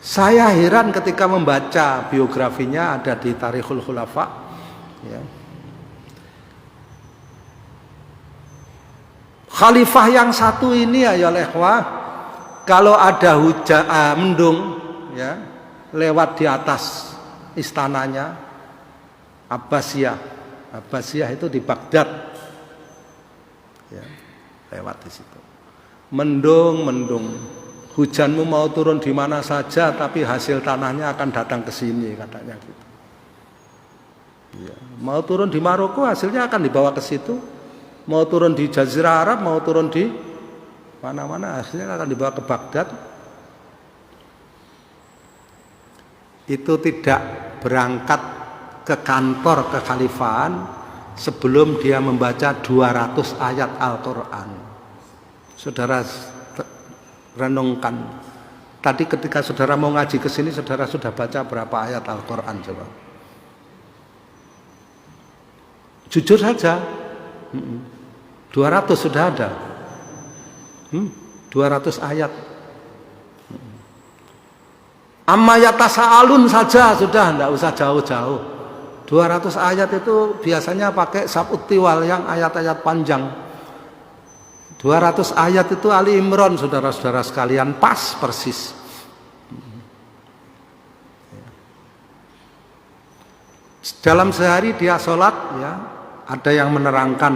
Saya heran ketika membaca biografinya, ada di Tarikhul Khulafa, ya. Khalifah yang satu ini ya ikhwah, kalau ada hujan mendung ya, lewat di atas istananya Abbasiyah. Abbasiyah itu di Baghdad. Ya, lewat di situ. Mendung. Hujanmu mau turun di mana saja, tapi hasil tanahnya akan datang ke sini, katanya gitu. Ya, mau turun di Maroko, hasilnya akan dibawa ke situ. Mau turun di Jazirah Arab, mau turun di mana-mana, hasilnya akan dibawa ke Baghdad. Itu tidak berangkat ke kantor kekhalifahan sebelum dia membaca 200 ayat Al-Quran. Saudara renungkan, tadi ketika saudara mau ngaji ke sini, saudara sudah baca berapa ayat Al-Quran coba? Jujur saja, 200 sudah ada. 200 ayat. Amma yatasaalun saja sudah, tidak usah jauh-jauh. 200 ayat itu biasanya pakai sabut tiwal yang ayat-ayat panjang. 200 ayat itu Ali Imran, saudara-saudara sekalian, pas persis. Dalam sehari dia sholat, ya, ada yang menerangkan,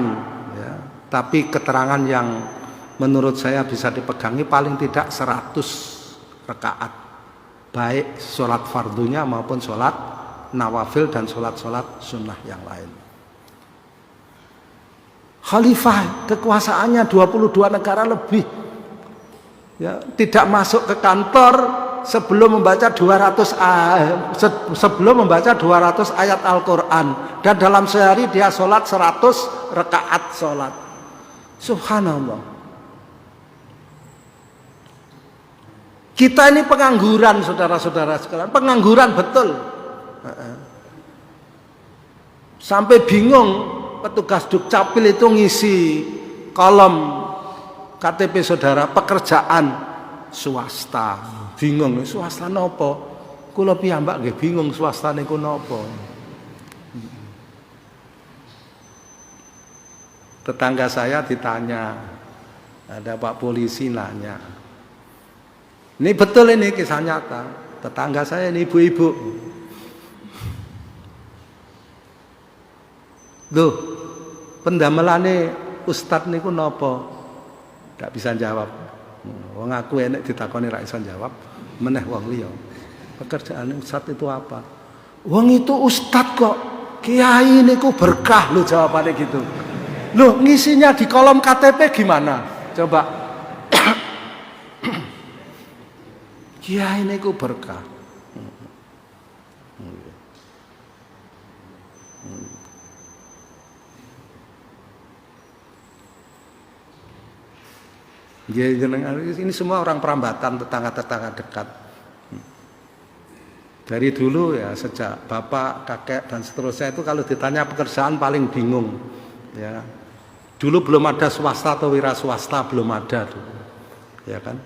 ya, tapi keterangan yang menurut saya bisa dipegangi paling tidak 100 rakaat, baik sholat fardunya maupun sholat nawafil dan sholat-sholat sunnah yang lain. Khalifah kekuasaannya 22 negara lebih, ya, tidak masuk ke kantor sebelum membaca 200 ayat Al-Quran, dan dalam sehari dia sholat 100 rakaat sholat. Subhanallah. Kita ini pengangguran, saudara-saudara sekalian, pengangguran betul. Sampai bingung petugas Dukcapil itu ngisi kolom KTP saudara, pekerjaan swasta. Bingung, swasta nopo? Kula piyambak nggih bingung swasta niku nopo. Tetangga saya ditanya, ada Pak polisi nanya. Ini betul, ini kisah nyata. Tetangga saya ini ibu-ibu. Loh, pendamelane ustadz niku nopo? Gak bisa jawab. Wong aku enek ditakoni ra iso jawab, meneh wong liya. Pekerjaan ustadz itu apa? Wong itu ustadz kok. Kiai niku berkah lho, jawabane gitu. Loh, ngisinya di kolom KTP gimana? Coba. Kiai niku berkah. Ini semua orang perambatan, tetangga-tetangga dekat. Dari dulu ya, sejak bapak, kakek dan seterusnya itu kalau ditanya pekerjaan paling bingung. Ya, dulu belum ada swasta atau wira swasta, belum ada dulu. Ya kan?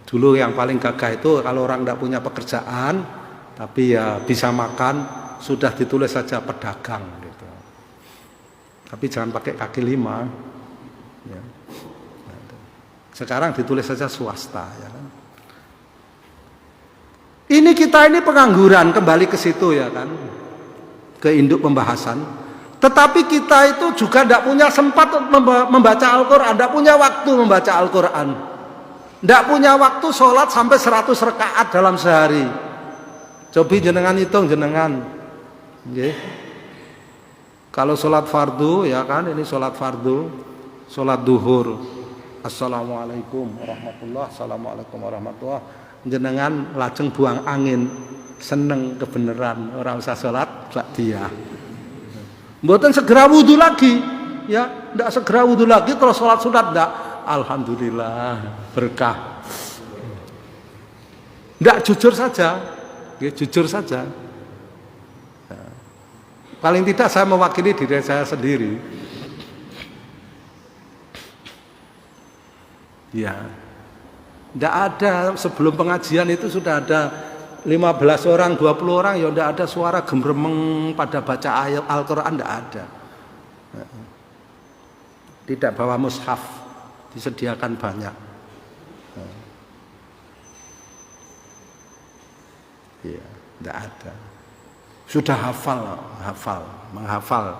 Dulu yang paling gagah itu kalau orang tidak punya pekerjaan, tapi ya bisa makan, sudah ditulis saja pedagang gitu. Tapi jangan pakai kaki 5. Ya. Sekarang ditulis saja swasta, ya kan? Ini kita ini pengangguran, kembali ke situ ya kan, ke induk pembahasan. Tetapi kita itu juga tidak punya sempat membaca Al-Quran, tidak punya waktu membaca Al-Quran, tidak punya waktu sholat sampai 100 rakaat dalam sehari. Coba jenengan hitung jenengan. Okay. Kalau sholat fardu ya kan, ini sholat fardu, sholat duhur. Assalamualaikum warahmatullahi, assalamualaikum warahmatullahi. Jenengan lajeng buang angin, seneng kebenaran, orang usah sholat dia. Mboten segera wudhu lagi, ya, ndak segera wudhu lagi terus sholat sunat ndak. Alhamdulillah berkah. Ndak jujur saja, ya, jujur saja. Paling tidak saya mewakili diri saya sendiri. Ya, ndak ada sebelum pengajian itu sudah ada 15 orang, 20 orang, ya tidak ada suara gembremeng pada baca ayat Al-Quran, tidak ada. Tidak bawa mushaf, disediakan banyak. Iya, tidak ada. Sudah hafal, menghafal.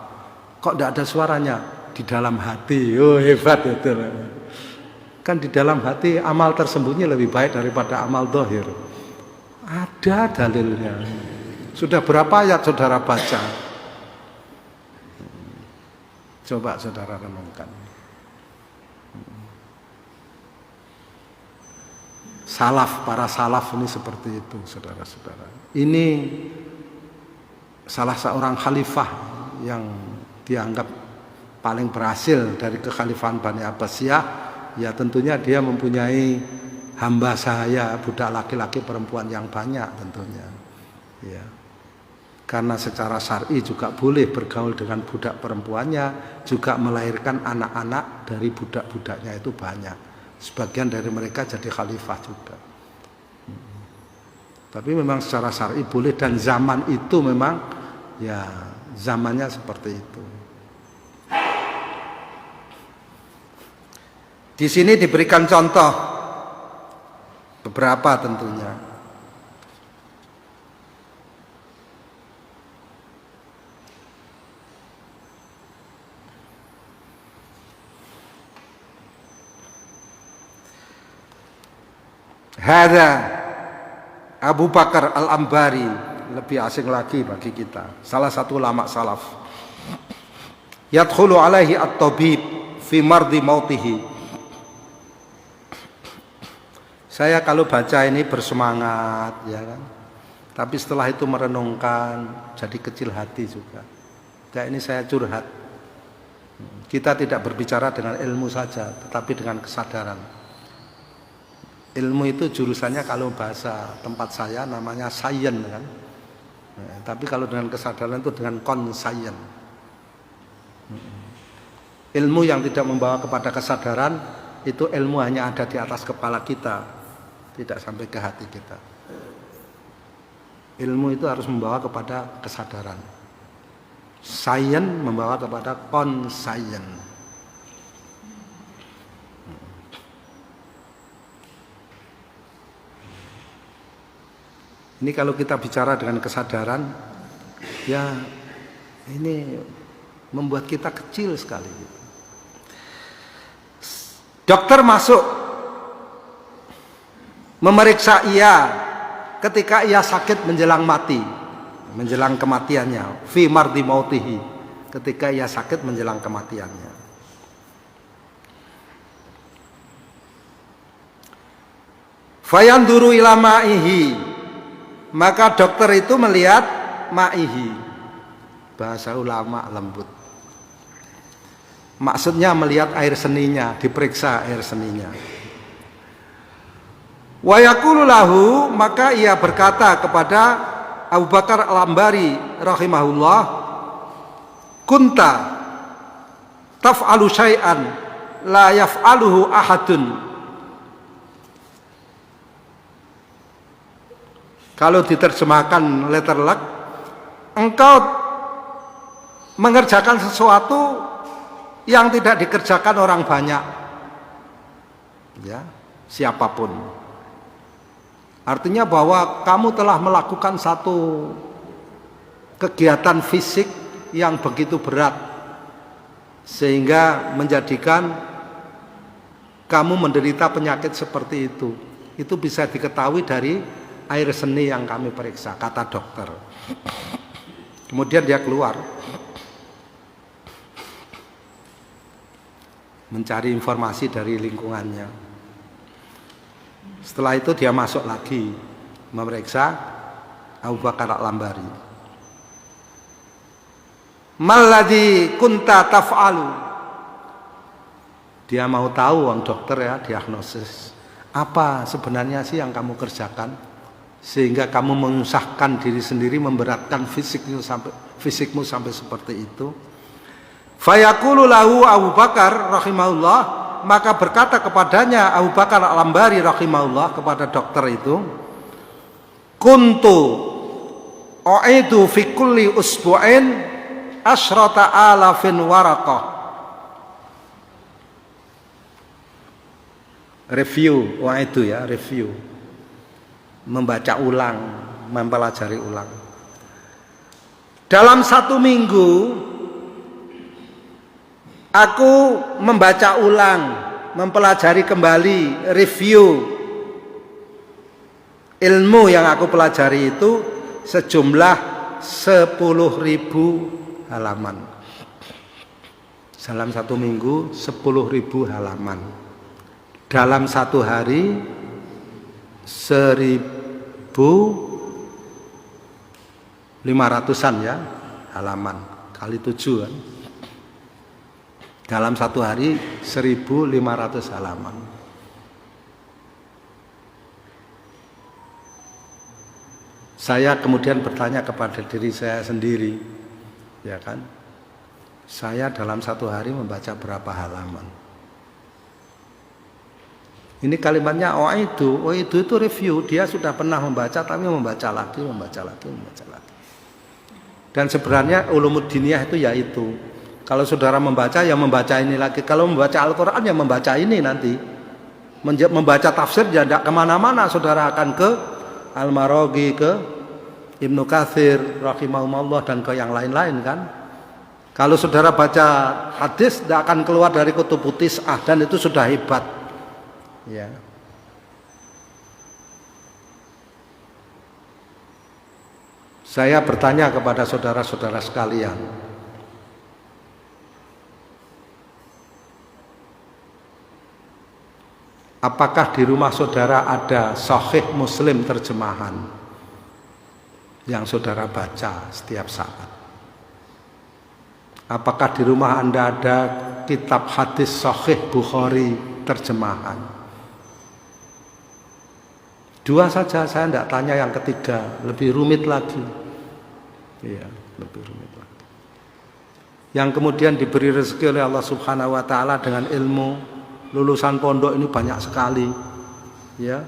Kok tidak ada suaranya? Di dalam hati, oh hebat itu. Kan di dalam hati amal tersembunyi lebih baik daripada amal zahir. Ada dalilnya. Sudah berapa ayat saudara baca? Coba saudara renungkan. Para salaf ini seperti itu, saudara-saudara. Ini salah seorang khalifah yang dianggap paling berhasil dari kekhalifahan Bani Abbasiyah. Ya tentunya dia mempunyai hamba sahaya, budak laki-laki perempuan yang banyak tentunya. Ya. Karena secara syar'i juga boleh bergaul dengan budak perempuannya, juga melahirkan anak-anak dari budak-budaknya itu banyak. Sebagian dari mereka jadi khalifah juga. Tapi memang secara syar'i boleh, dan zaman itu memang ya zamannya seperti itu. Di sini diberikan contoh beberapa tentunya. Hadza Abu Bakar Al-Ambari, lebih asing lagi bagi kita, salah satu ulama salaf. Yadkhulu alaihi at-tabib fi mardi mautihi. Saya kalau baca ini bersemangat, ya kan. Tapi setelah itu merenungkan, jadi kecil hati juga. Ya, ini saya curhat. Kita tidak berbicara dengan ilmu saja, tetapi dengan kesadaran. Ilmu itu jurusannya kalau bahasa tempat saya namanya sains, kan. Tapi kalau dengan kesadaran itu dengan konsayen. Ilmu yang tidak membawa kepada kesadaran itu ilmu hanya ada di atas kepala kita, tidak sampai ke hati kita. Ilmu itu harus membawa kepada kesadaran. Sains membawa kepada konsayen. Ini kalau kita bicara dengan kesadaran, ya ini membuat kita kecil sekali. Dokter masuk memeriksa ia ketika ia sakit menjelang mati, menjelang kematiannya, fi mardi mautihi, ketika ia sakit menjelang kematiannya. Fayanduru ila ma'ihi, maka dokter itu melihat ma'ihi, bahasa ulama lembut, maksudnya melihat air seninya, diperiksa air seninya. Wa yaqulu lahu, maka ia berkata kepada Abu Bakar Al-Ambari rahimahullah, kunta taf'alu syai'an la yaf'aluhu ahadun. Kalau diterjemahkan letter luck, engkau mengerjakan sesuatu yang tidak dikerjakan orang banyak, ya, siapapun. Artinya bahwa kamu telah melakukan satu kegiatan fisik yang begitu berat, sehingga menjadikan kamu menderita penyakit seperti itu. Itu bisa diketahui dari air seni yang kami periksa, kata dokter. Kemudian dia keluar mencari informasi dari lingkungannya. Setelah itu dia masuk lagi memeriksa Abu Bakar Al-Ambari. Malladzi kunta taf'alu. Dia mau tahu orang dokter ya, diagnosis. Apa sebenarnya sih yang kamu kerjakan sehingga kamu menyusahkan diri sendiri, memberatkan fisikmu sampai seperti itu? Fayaqulu lahu Abu Bakar rahimahullah, maka berkata kepadanya Abu Bakar Al-Ambari rahimahullah kepada dokter itu, kuntu u'idu fi kulli usbu'in asyrata alafin waraqah. Review, itu ya, review. Membaca ulang, mempelajari ulang. Dalam 1 minggu aku membaca ulang, mempelajari kembali, review ilmu yang aku pelajari itu sejumlah 10.000 halaman. Dalam 1 minggu 10.000 halaman. Dalam 1 hari 1.500-an ya halaman, kali 7 kan. Dalam 1 hari 1.500 halaman. Saya kemudian bertanya kepada diri saya sendiri, ya kan, saya dalam 1 hari membaca berapa halaman? Ini kalimatnya itu review, dia sudah pernah membaca tapi membaca lagi. Dan sebenarnya ulumuddiniyah itu yaitu, kalau saudara membaca ya membaca ini lagi, kalau membaca Al-Quran ya membaca ini nanti, membaca tafsir ya tidak kemana-mana, saudara akan ke Al-Maraghi, ke Ibnu Katsir rahimahumullah dan ke yang lain-lain kan. Kalau saudara baca hadis tidak akan keluar dari Kutubut Tis'ah, dan itu sudah hebat. Ya. Saya bertanya kepada saudara-saudara sekalian, apakah di rumah saudara ada Sahih Muslim terjemahan yang saudara baca setiap saat? Apakah di rumah Anda ada kitab hadis Sahih Bukhari terjemahan? 2 saja, saya tidak tanya yang ketiga, lebih rumit lagi. Iya, lebih rumit lagi. Yang kemudian diberi rezeki oleh Allah Subhanahu wa taala dengan ilmu, lulusan pondok ini banyak sekali. Ya.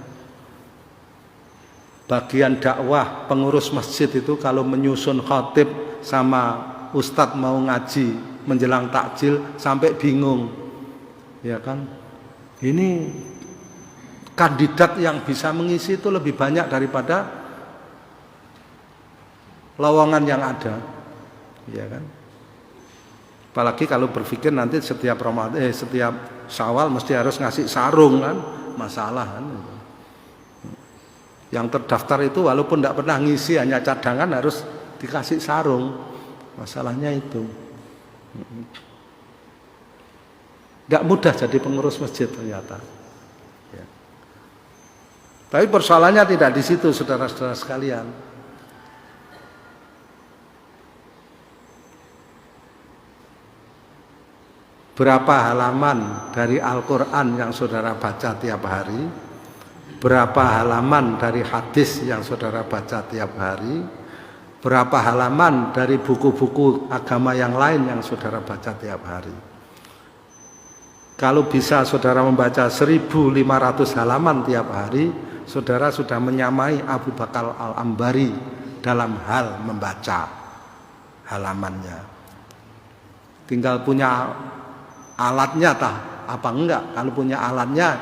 Bagian dakwah pengurus masjid itu kalau menyusun khatib sama ustadz mau ngaji menjelang takjil sampai bingung. Ya kan? Ini kandidat yang bisa mengisi itu lebih banyak daripada lowongan yang ada, ya kan? Apalagi kalau berpikir nanti setiap setiap Syawal mesti harus ngasih sarung kan, masalah kan? Yang terdaftar itu walaupun tidak pernah ngisi, hanya cadangan, harus dikasih sarung, masalahnya itu. Tidak mudah jadi pengurus masjid ternyata. Tapi persoalannya tidak di situ, saudara-saudara sekalian. Berapa halaman dari Al-Quran yang saudara baca tiap hari? Berapa halaman dari hadis yang saudara baca tiap hari? Berapa halaman dari buku-buku agama yang lain yang saudara baca tiap hari? Kalau bisa saudara membaca 1.500 halaman tiap hari, saudara sudah menyamai Abu Bakar Al-Ambari dalam hal membaca halamannya. Tinggal punya alatnya apa enggak. Kalau punya alatnya,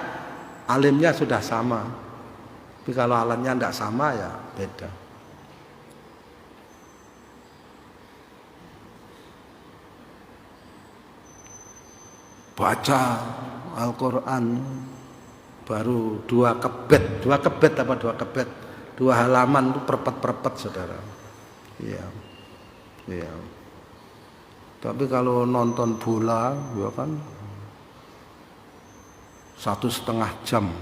alimnya sudah sama. Tapi kalau alatnya enggak sama ya beda. Baca Al-Quran baru 2 kebet, 2 halaman itu perpet saudara. Iya. Tapi kalau nonton bola, ya kan 1,5 jam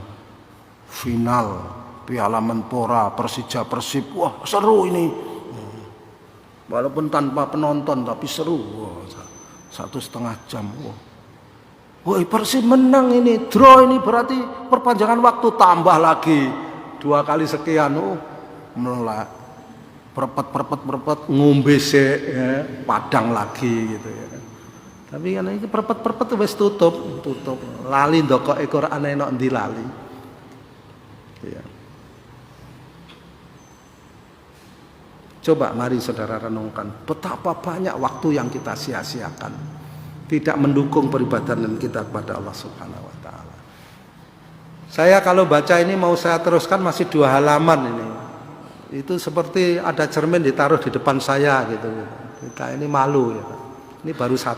final Piala Menpora Persija Persib, wah seru ini. Walaupun tanpa penonton tapi seru. Wah, 1,5 jam. Wah, Persib menang ini, draw ini berarti perpanjangan waktu tambah lagi 2 kali sekian. Melek. Perpet ngombe sik ya, padang lagi gitu ya. Tapi kan ini perpet wis tutup. Lali ndokoke Quran enak ndi lali. Ya. Coba mari saudara renungkan betapa banyak waktu yang kita sia-siakan tidak mendukung peribadatan kita kepada Allah Subhanahu wa taala. Saya kalau baca ini mau saya teruskan masih 2 halaman ini. Itu seperti ada cermin ditaruh di depan saya gitu. Kita ini malu ya. Ini baru 1.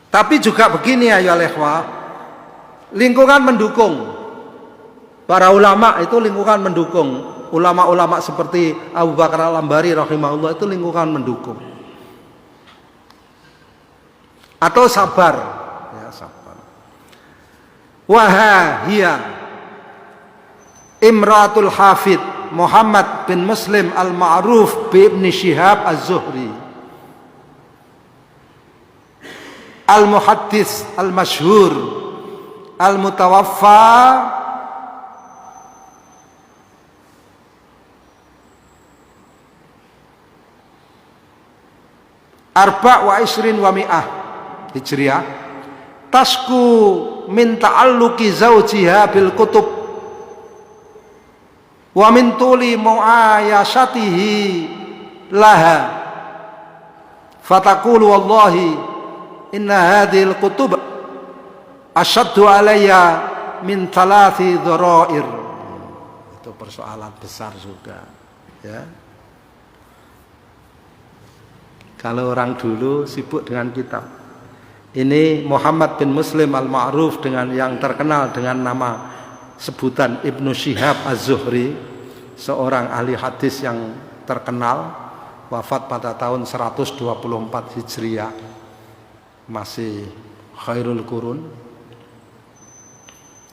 Tapi juga begini ya ikhwah, lingkungan mendukung. Para ulama itu lingkungan mendukung. Ulama-ulama seperti Abu Bakar Al-Ambari rahimahullah itu lingkungan mendukung. Atau sabar, ya sabar. Wahia Imratul Hafid Muhammad bin Muslim Al-Ma'ruf bi Ibn Shihab Az-Zuhri Al-Muhaddis Al-Mashhur Al-Mutawaffa Arba' wa isrin wa mi'ah Hijriah tasku min ta'alluqi zawjiha bil kutub wa min tuli mu'ayashatihi laha fataqulu wallahi inna hadhil kutub asyaddu alayya min 3 dharair. Itu persoalan besar juga ya. Kalau orang dulu sibuk dengan kitab. Ini Muhammad bin Muslim Al-Ma'ruf dengan yang terkenal dengan nama sebutan Ibnu Shihab Az-Zuhri, seorang ahli hadis yang terkenal, wafat pada tahun 124 Hijriah, masih khairul qurun,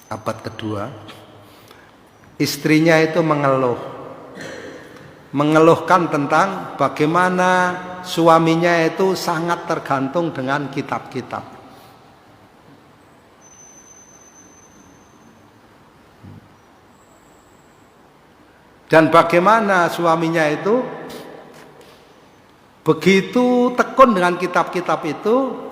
abad kedua. Istrinya itu mengeluhkan tentang bagaimana suaminya itu sangat tergantung dengan kitab-kitab. Dan bagaimana suaminya itu begitu tekun dengan kitab-kitab itu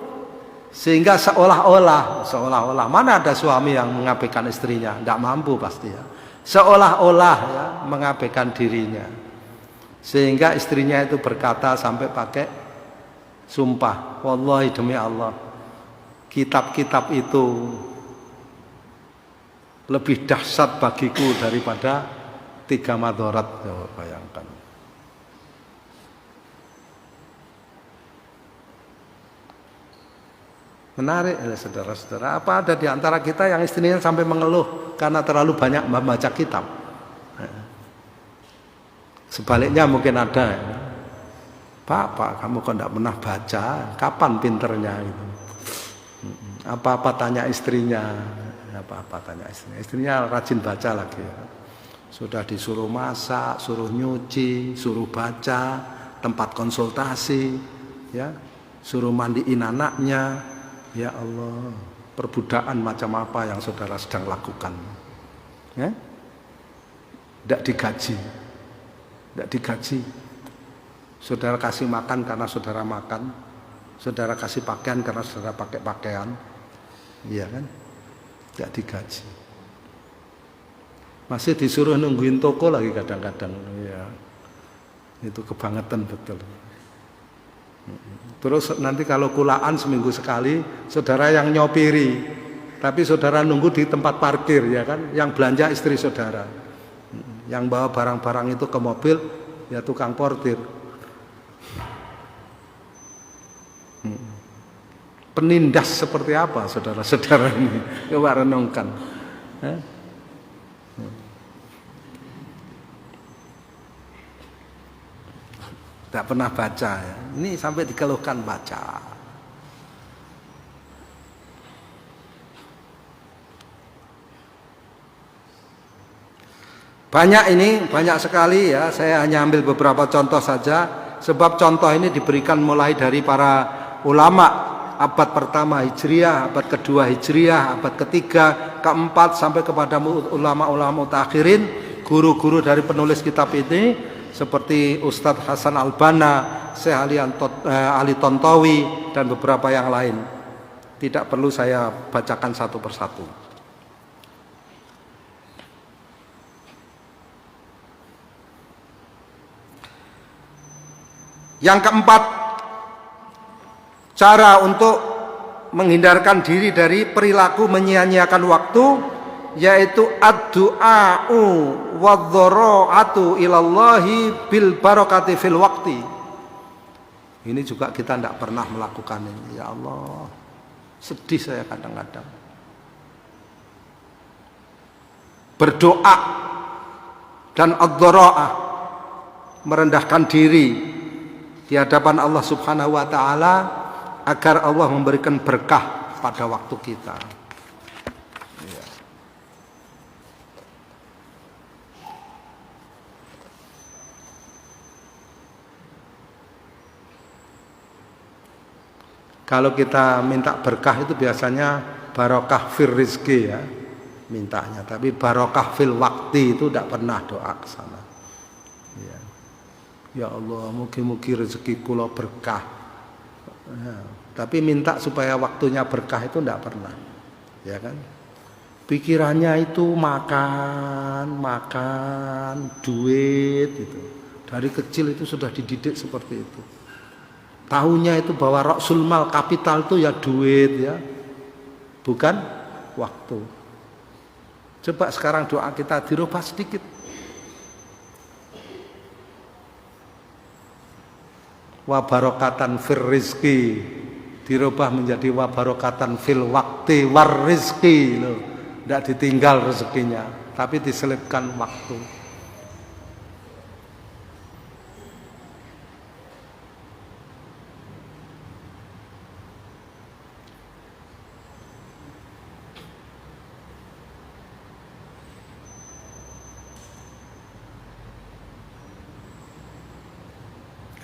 sehingga seolah-olah mana ada suami yang mengabaikan istrinya, tidak mampu pasti ya. Seolah-olah ya, mengabaikan dirinya. Sehingga istrinya itu berkata sampai pakai sumpah, wallahi demi Allah, kitab-kitab itu lebih dahsyat bagiku daripada 3 madharat. Bayangkan. Menarik ya saudara-saudara. Apa ada di antara kita yang istrinya sampai mengeluh karena terlalu banyak membaca kitab? Sebaliknya mungkin ada. Pak, kamu kok tidak pernah baca? Kapan pinternya? Gitu. Apa-apa tanya istrinya. Apa-apa tanya istrinya. Istrinya rajin baca lagi. Ya. Sudah disuruh masak, suruh nyuci, suruh baca, tempat konsultasi, ya, suruh mandiin anaknya. Ya Allah, perbudakan macam apa yang saudara sedang lakukan? Ya? Tidak digaji. Tidak digaji. Saudara kasih makan karena saudara makan. Saudara kasih pakaian karena saudara pakai pakaian. Iya kan? Tidak digaji. Masih disuruh nungguin toko lagi kadang-kadang. Ya. Itu kebangetan betul. Terus nanti kalau kulaan seminggu sekali, saudara yang nyopiri. Tapi saudara nunggu di tempat parkir ya kan? Yang belanja istri saudara. Yang bawa barang-barang itu ke mobil ya tukang portir. Penindas seperti apa saudara-saudara ini? Coba renungkan. Tidak pernah baca ya. Ini sampai dikeluhkan baca. Banyak ini, banyak sekali ya. Saya hanya ambil beberapa contoh saja. Sebab contoh ini diberikan mulai dari para ulama abad pertama Hijriah, abad kedua Hijriah, abad ketiga, keempat sampai kepada ulama-ulama mutakhirin, guru-guru dari penulis kitab ini seperti Ustadz Hasan Al-Banna, Syekh Ali Tontowi dan beberapa yang lain. Tidak perlu saya bacakan satu persatu. Yang keempat, cara untuk menghindarkan diri dari perilaku menyia-nyiakan waktu, yaitu ad-du'a'u wadh-dhara'atu ilallahi bil barakati fil waqti. Ini juga kita tidak pernah melakukan ini. Ya Allah, sedih saya kadang-kadang. Berdoa dan ad-dhara'ah, merendahkan diri di hadapan Allah Subhanahu wa taala agar Allah memberikan berkah pada waktu kita. Ya. Kalau kita minta berkah itu biasanya barokah fil rizki ya mintanya, tapi barokah fil waktu itu tidak pernah doa ke sana. Ya. Ya Allah, mugi-mugi rezeki kula berkah. Ya, tapi minta supaya waktunya berkah itu tidak pernah. Ya kan? Pikirannya itu makan, duit itu. Dari kecil itu sudah dididik seperti itu. Tahunya itu bahwa Rasul Mal kapital itu ya duit ya. Bukan waktu. Coba sekarang doa kita dirubah sedikit. Wa barokatan fir rizki, dirubah menjadi wa barokatan fil wakti war rizki loh. Tidak ditinggal rezekinya, tapi diselipkan waktu.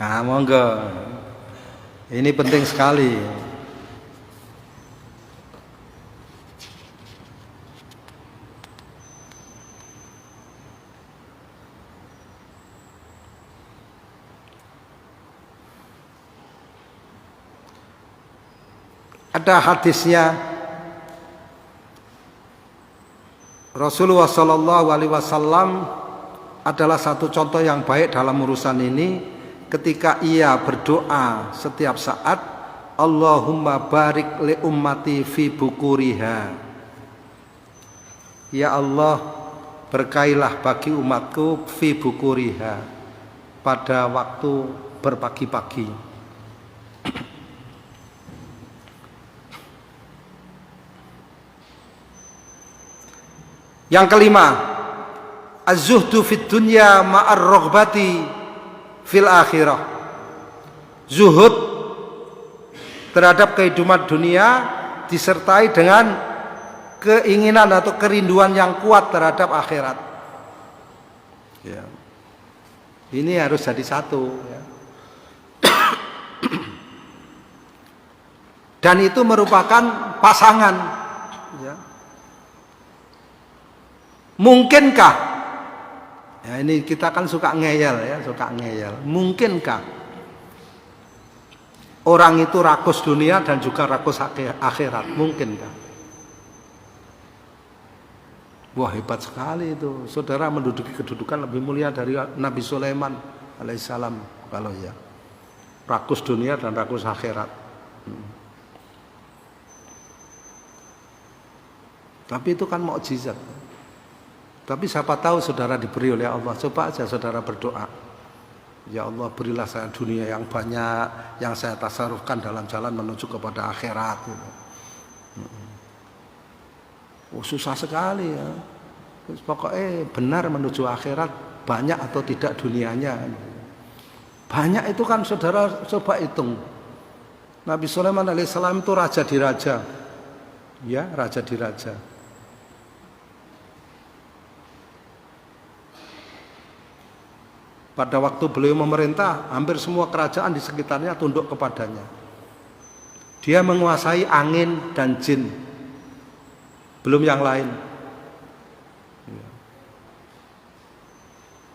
Nah, monggo. Ini penting sekali. Ada hadisnya Rasulullah Shallallahu Alaihi Wasallam adalah satu contoh yang baik dalam urusan ini. Ketika ia berdoa setiap saat, Allahumma barik li ummati fi bukuriha. Ya Allah, berkailah bagi umatku fi bukuriha, pada waktu berpagi-pagi. Yang kelima, az-zuhdu fid dunya ma'ar raghbati fil akhirah. Zuhud terhadap kehidupan dunia disertai dengan keinginan atau kerinduan yang kuat terhadap akhirat. Ya. Ini harus jadi satu. Ya. Dan itu merupakan pasangan. Ya. Mungkinkah? Ya, ini kita kan suka ngeyel ya, suka ngeyel. Mungkinkah orang itu rakus dunia dan juga rakus akhirat? Mungkinkah? Wah, hebat sekali itu. Saudara menduduki kedudukan lebih mulia dari Nabi Sulaiman alaihissalam kalau ya. Rakus dunia dan rakus akhirat. Tapi itu kan mukjizat. Tapi siapa tahu saudara diberi oleh Allah. Coba aja saudara berdoa. Ya Allah, berilah saya dunia yang banyak, yang saya tasarufkan dalam jalan menuju kepada akhirat. Oh, susah sekali ya. Pokoknya benar menuju akhirat, banyak atau tidak dunianya. Banyak itu kan saudara coba hitung. Nabi Sulaiman alaihissalam itu raja di raja. Ya, raja di raja. Pada waktu beliau memerintah, hampir semua kerajaan di sekitarnya tunduk kepadanya. Dia menguasai angin dan jin, belum yang lain.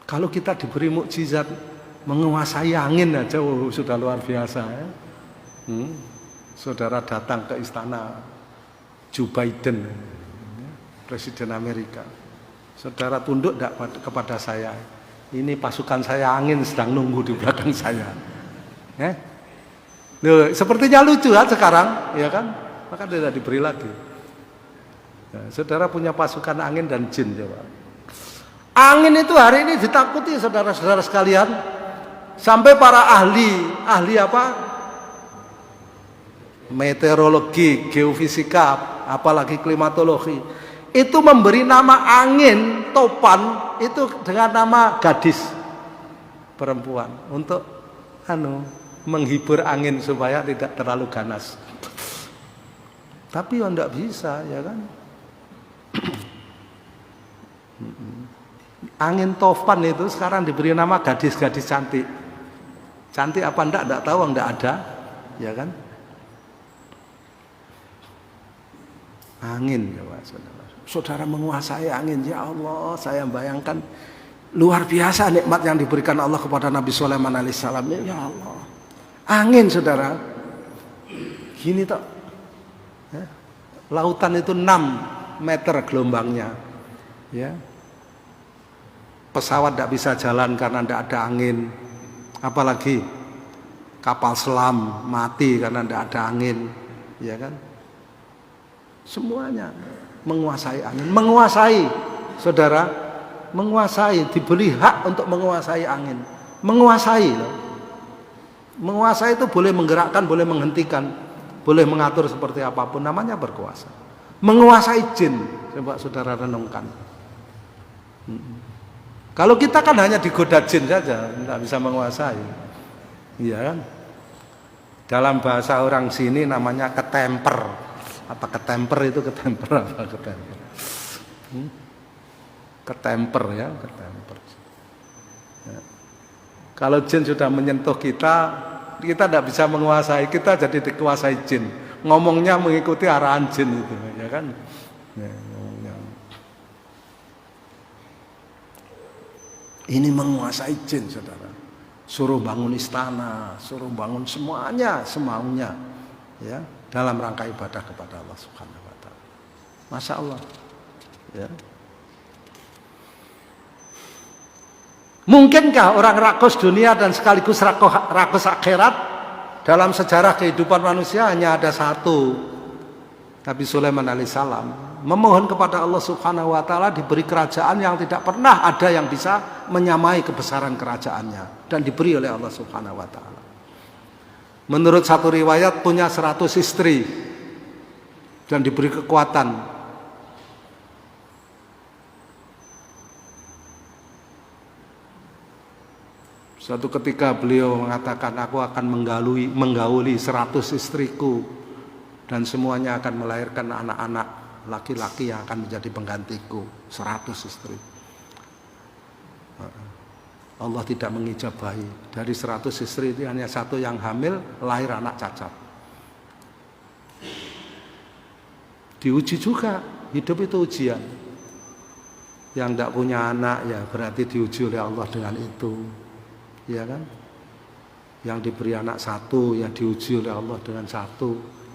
Kalau kita diberi mukjizat menguasai angin aja, sudah luar biasa ya. Saudara datang ke istana Joe Biden, Presiden Amerika. Saudara tunduk tidak kepada saya? Ini pasukan saya angin sedang nunggu di belakang saya. Loh, sepertinya lucu kan sekarang, ya kan? Maka tidak diberi lagi. Nah, saudara punya pasukan angin dan jin, coba. Angin itu hari ini ditakuti saudara-saudara sekalian. Sampai para ahli apa? Meteorologi, geofisika, apalagi klimatologi, itu memberi nama angin topan itu dengan nama gadis perempuan untuk menghibur angin supaya tidak terlalu ganas. Tapi ya enggak bisa, ya kan? Angin topan itu sekarang diberi nama gadis-gadis cantik. Cantik apa enggak tahu, enggak ada, ya kan? Angin, ya Pak, saudara. Saudara menguasai angin, ya Allah, saya bayangkan luar biasa nikmat yang diberikan Allah kepada Nabi Sulaiman alaihissalam. Ya Allah, angin, saudara, gini toh, ya. Lautan itu 6 meter gelombangnya, ya. Pesawat tidak bisa jalan karena tidak ada angin, apalagi kapal selam mati karena tidak ada angin, ya kan? Semuanya menguasai angin, menguasai, saudara, menguasai, diberi hak untuk menguasai angin, menguasai loh. Menguasai itu boleh menggerakkan, boleh menghentikan, boleh mengatur seperti apapun, namanya berkuasa. Menguasai jin, coba saudara renungkan. Kalau kita kan hanya digoda jin saja, tidak bisa menguasai, iya kan? Dalam bahasa orang sini namanya ketemper. Apa ketemper itu, ketemper apa ketemper? Ketemper ya, ketemper. Ya. Kalau jin sudah menyentuh kita tidak bisa menguasai, kita jadi dikuasai jin. Ngomongnya mengikuti arahan jin itu, ya kan? Ya, ngomongnya. Ini menguasai jin, saudara. Suruh bangun istana, suruh bangun semuanya, semaunya, ya. Dalam rangka ibadah kepada Allah Subhanahu wa taala. Masya Allah. Ya. Mungkinkah orang rakus dunia dan sekaligus rakus akhirat? Dalam sejarah kehidupan manusia hanya ada satu, Nabi Sulaiman alaihissalam memohon kepada Allah Subhanahu wa taala diberi kerajaan yang tidak pernah ada yang bisa menyamai kebesaran kerajaannya, dan diberi oleh Allah Subhanahu wa taala. Menurut satu riwayat punya 100 istri dan diberi kekuatan. Suatu ketika beliau mengatakan, aku akan menggauli 100 istriku dan semuanya akan melahirkan anak-anak laki-laki yang akan menjadi penggantiku. 100 istri. Allah tidak mengijabahi. Dari 100 istri itu hanya satu yang hamil, lahir anak cacat. Diuji juga, hidup itu ujian. Yang tidak punya anak ya berarti diuji oleh Allah dengan itu, ya kan? Yang diberi anak satu ya diuji oleh Allah dengan 1,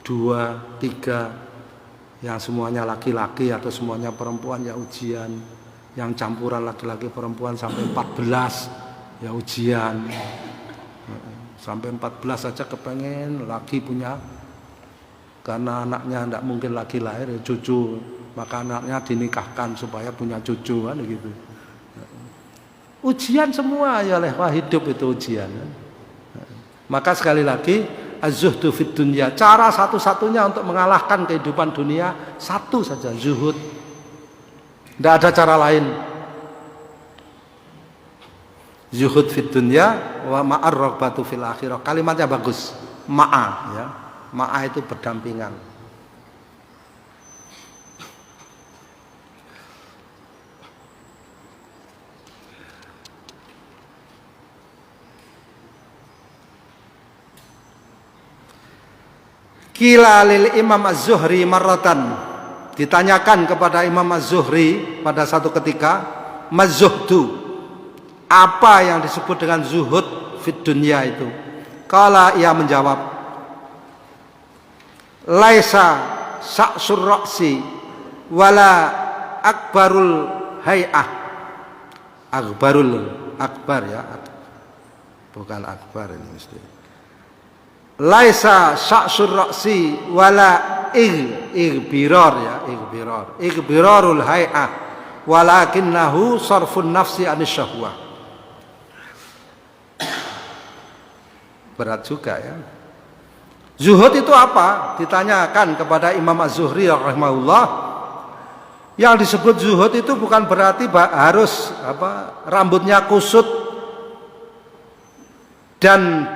2, 3. Yang semuanya laki-laki atau semuanya perempuan ya ujian. Yang campuran laki-laki perempuan sampai 14 ya ujian. Sampai 14 saja kepengen laki punya, karena anaknya tidak mungkin laki lahir ya cucu, maka anaknya dinikahkan supaya punya cucu kan gitu. Ujian semua ya, wah hidup itu ujian. Maka sekali lagi az-zuhdu fid dunya, cara satu-satunya untuk mengalahkan kehidupan dunia satu saja, zuhud. Tidak ada cara lain. Zuhud fid dunya wa ma'ar raghbatu fil akhirah. Kalimatnya bagus. Ma'a ya. Ma'a itu berdampingan. Qila lil Imam Az-Zuhri marratan, ditanyakan kepada Imam Az-Zuhri pada satu ketika, mazuhdu, apa yang disebut dengan zuhud fid dunya itu? Qala, ia menjawab, laisa sa'sur ra'si wala akbarul hay'ah. Akbar ya, bukan akbar ini mesti. Laisa sa'sur ra'si wala igbirar ya, igbirarul hay'ah walakinnahu sarfun nafsi anis syahwah. Berat juga ya. Zuhud itu apa? Ditanyakan kepada Imam Az-Zuhri rahimahullah. Yang disebut zuhud itu bukan berarti harus rambutnya kusut dan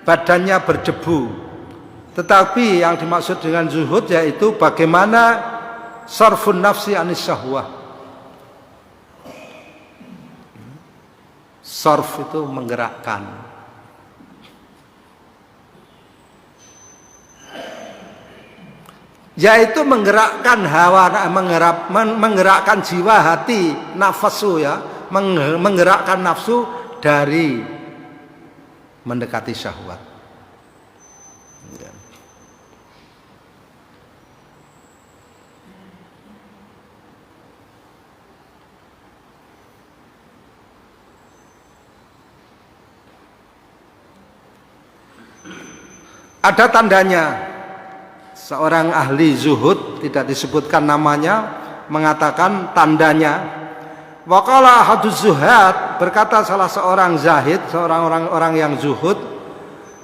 badannya berdebu. Tetapi yang dimaksud dengan zuhud yaitu bagaimana sarfun nafsi anis syahwah. Sarf itu menggerakkan. Yaitu menggerakkan hawa, menggerakkan jiwa, hati, nafsu ya, menggerakkan nafsu dari mendekati syahwat. Ya. Ada tandanya. Seorang ahli zuhud, tidak disebutkan namanya, mengatakan tandanya. Waqala haduz zuhad, berkata salah seorang zahid, seorang orang yang zuhud,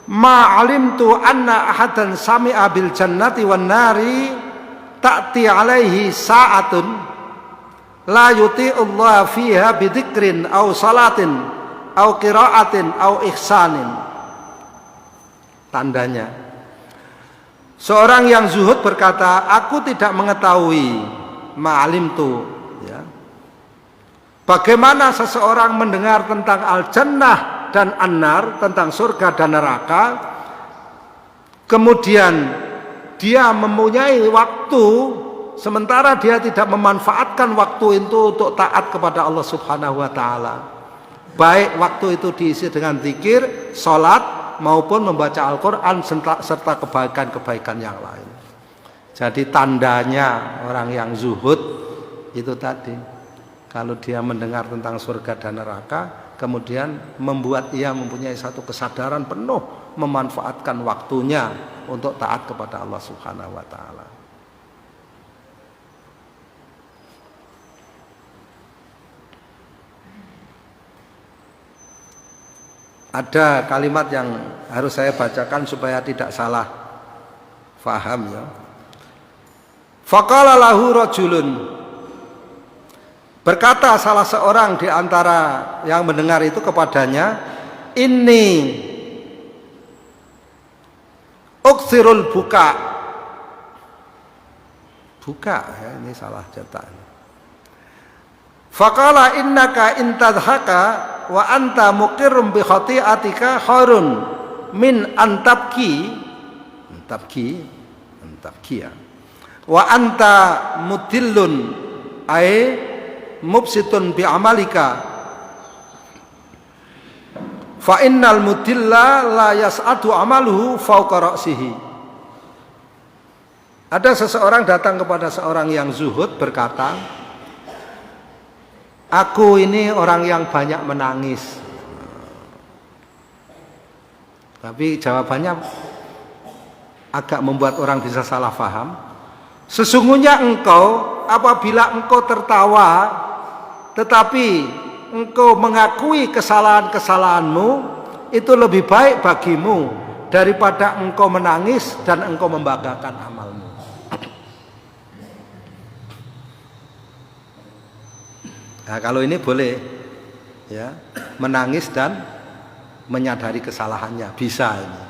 ma alimtu anna ahadan sami'a bil jannati wan nari ta'ti alaihi sa'atun la yuti'ullah fiha bidzikrin aw salatin aw qiraatin aw ihsanin. Tandanya, seorang yang zuhud berkata, aku tidak mengetahui, ma'alim tu, ya, bagaimana seseorang mendengar tentang al-jannah dan an-nar, tentang surga dan neraka, kemudian dia mempunyai waktu, sementara dia tidak memanfaatkan waktu itu untuk taat kepada Allah Subhanahu wa Ta'ala. Baik waktu itu diisi dengan zikir, sholat, maupun membaca Al-Quran serta kebaikan-kebaikan yang lain. Jadi tandanya orang yang zuhud itu tadi, kalau dia mendengar tentang surga dan neraka, kemudian membuat ia mempunyai satu kesadaran penuh memanfaatkan waktunya untuk taat kepada Allah Subhanahu wa Ta'ala. Ada kalimat yang harus saya bacakan supaya tidak salah faham ya. Faqala lahu rajulun, berkata salah seorang di antara yang mendengar itu kepadanya, inni uksirul buka ya, ini salah cetak. Faqala innaka intadhaka wa anta muqirrum bi khati'atika khairun min antabki ya, wa anta mudillun ay mubsitun bi amalika fa innal mudilla la yas'adu amaluhu fawqa ra'sihi. Ada seseorang datang kepada seorang yang zuhud berkata, aku ini orang yang banyak menangis. Tapi jawabannya agak membuat orang bisa salah faham. Sesungguhnya engkau, apabila engkau tertawa tetapi engkau mengakui kesalahan-kesalahanmu, itu lebih baik bagimu daripada engkau menangis dan engkau membanggakan amalmu. Nah, kalau ini boleh ya, menangis dan menyadari kesalahannya, bisa ini.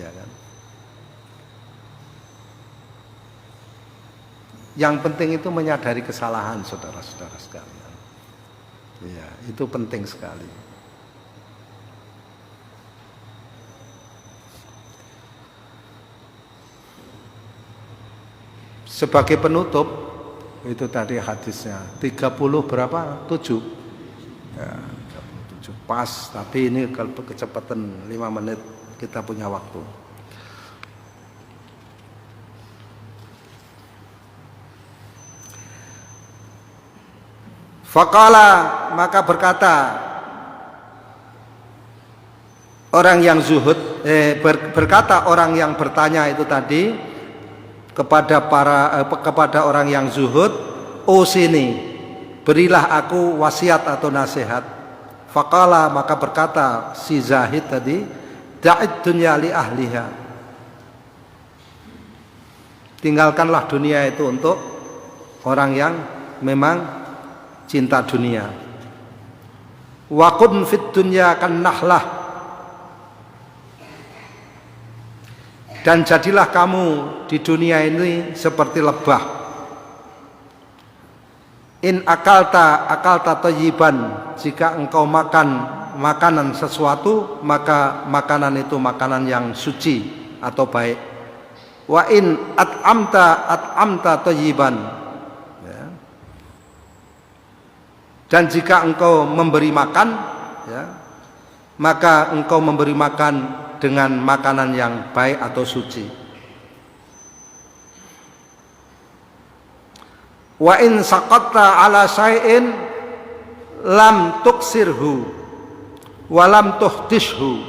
Ya kan? Yang penting itu menyadari kesalahan saudara-saudara sekalian. Ya, itu penting sekali. Sebagai penutup, itu tadi hadisnya 30 berapa? 7 ya, 37 pas, tapi ini kalau kecepatan 5 menit kita punya waktu. Faqala, maka berkata orang yang zuhud, berkata orang yang bertanya itu tadi kepada orang yang zuhud, "Oh sini, berilah aku wasiat atau nasihat." Faqala, maka berkata si zahid tadi, "Da'id dunya li ahliha." Tinggalkanlah dunia itu untuk orang yang memang cinta dunia. Wa kun fit dunya kan nahlah, dan jadilah kamu di dunia ini seperti lebah. In akalta thayyiban, jika engkau makan makanan sesuatu, maka makanan itu makanan yang suci atau baik. Wa in at'amta thayyiban, ya. Dan jika engkau memberi makan, ya, maka engkau memberi makan dengan makanan yang baik atau suci. Wa in saqatta ala syai'in lam tuksirhu wa lam tuhdishu,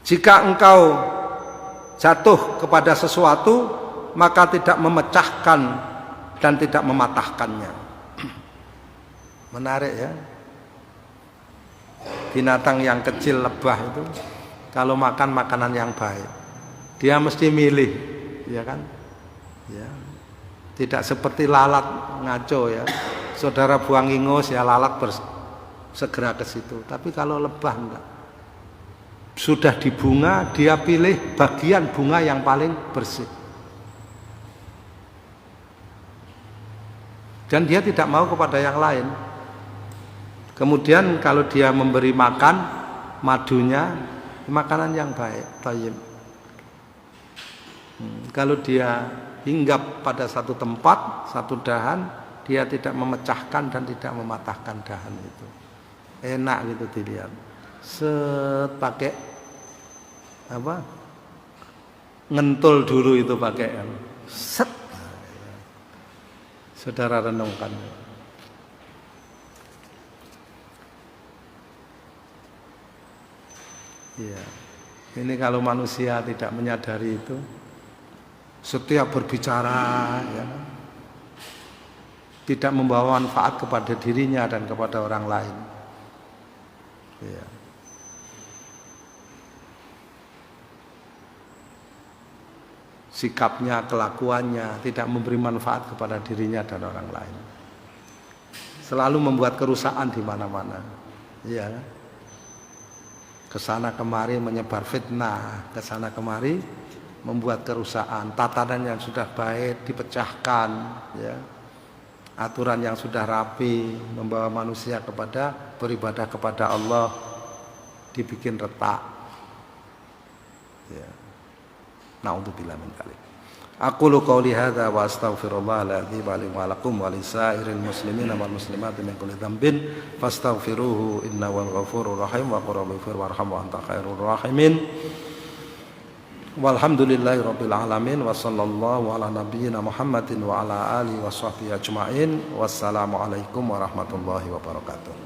jika engkau jatuh kepada sesuatu maka tidak memecahkan dan tidak mematahkannya. Menarik ya. Binatang yang kecil, lebah itu kalau makan makanan yang baik, dia mesti milih, ya kan? Ya. Tidak seperti lalat ngaco ya. Saudara buang ingus ya lalat segera ke situ. Tapi kalau lebah enggak. Sudah di bunga, dia pilih bagian bunga yang paling bersih. Dan dia tidak mau kepada yang lain. Kemudian kalau dia memberi makan madunya, makanan yang baik, thayyib. Kalau dia hinggap pada satu tempat, satu dahan, dia tidak memecahkan dan tidak mematahkan dahan itu. Enak gitu dilihat. Pakai apa? Ngentul dulu itu pakai set. Saudara renungkan. Ya. Ini kalau manusia tidak menyadari itu, setiap berbicara ya, tidak membawa manfaat kepada dirinya dan kepada orang lain. Ya. Sikapnya, kelakuannya tidak memberi manfaat kepada dirinya dan orang lain. Selalu membuat kerusakan di mana-mana. Ya. Kesana kemari menyebar fitnah, kesana kemari membuat kerusakan. Tatanan yang sudah baik dipecahkan, ya. Aturan yang sudah rapi membawa manusia kepada beribadah kepada Allah dibikin retak. Ya. Na'udzubillah min dzalik. Aqulu qouli hadza wa astaghfirullahal-adzim li wa lakum wa lisairil muslimina wal muslimati min kulli dzambin fastaghfiruhu innahu wal ghafurur rahim wa qul rabbighfir warham wa anta khairur rahimin. Walhamdulillahi rabbil alamin wa sallallahu ala nabiyyina Muhammadin wa ala alihi wa sahbihi ajmain. Wassalamu alaikum warahmatullahi wabarakatuh.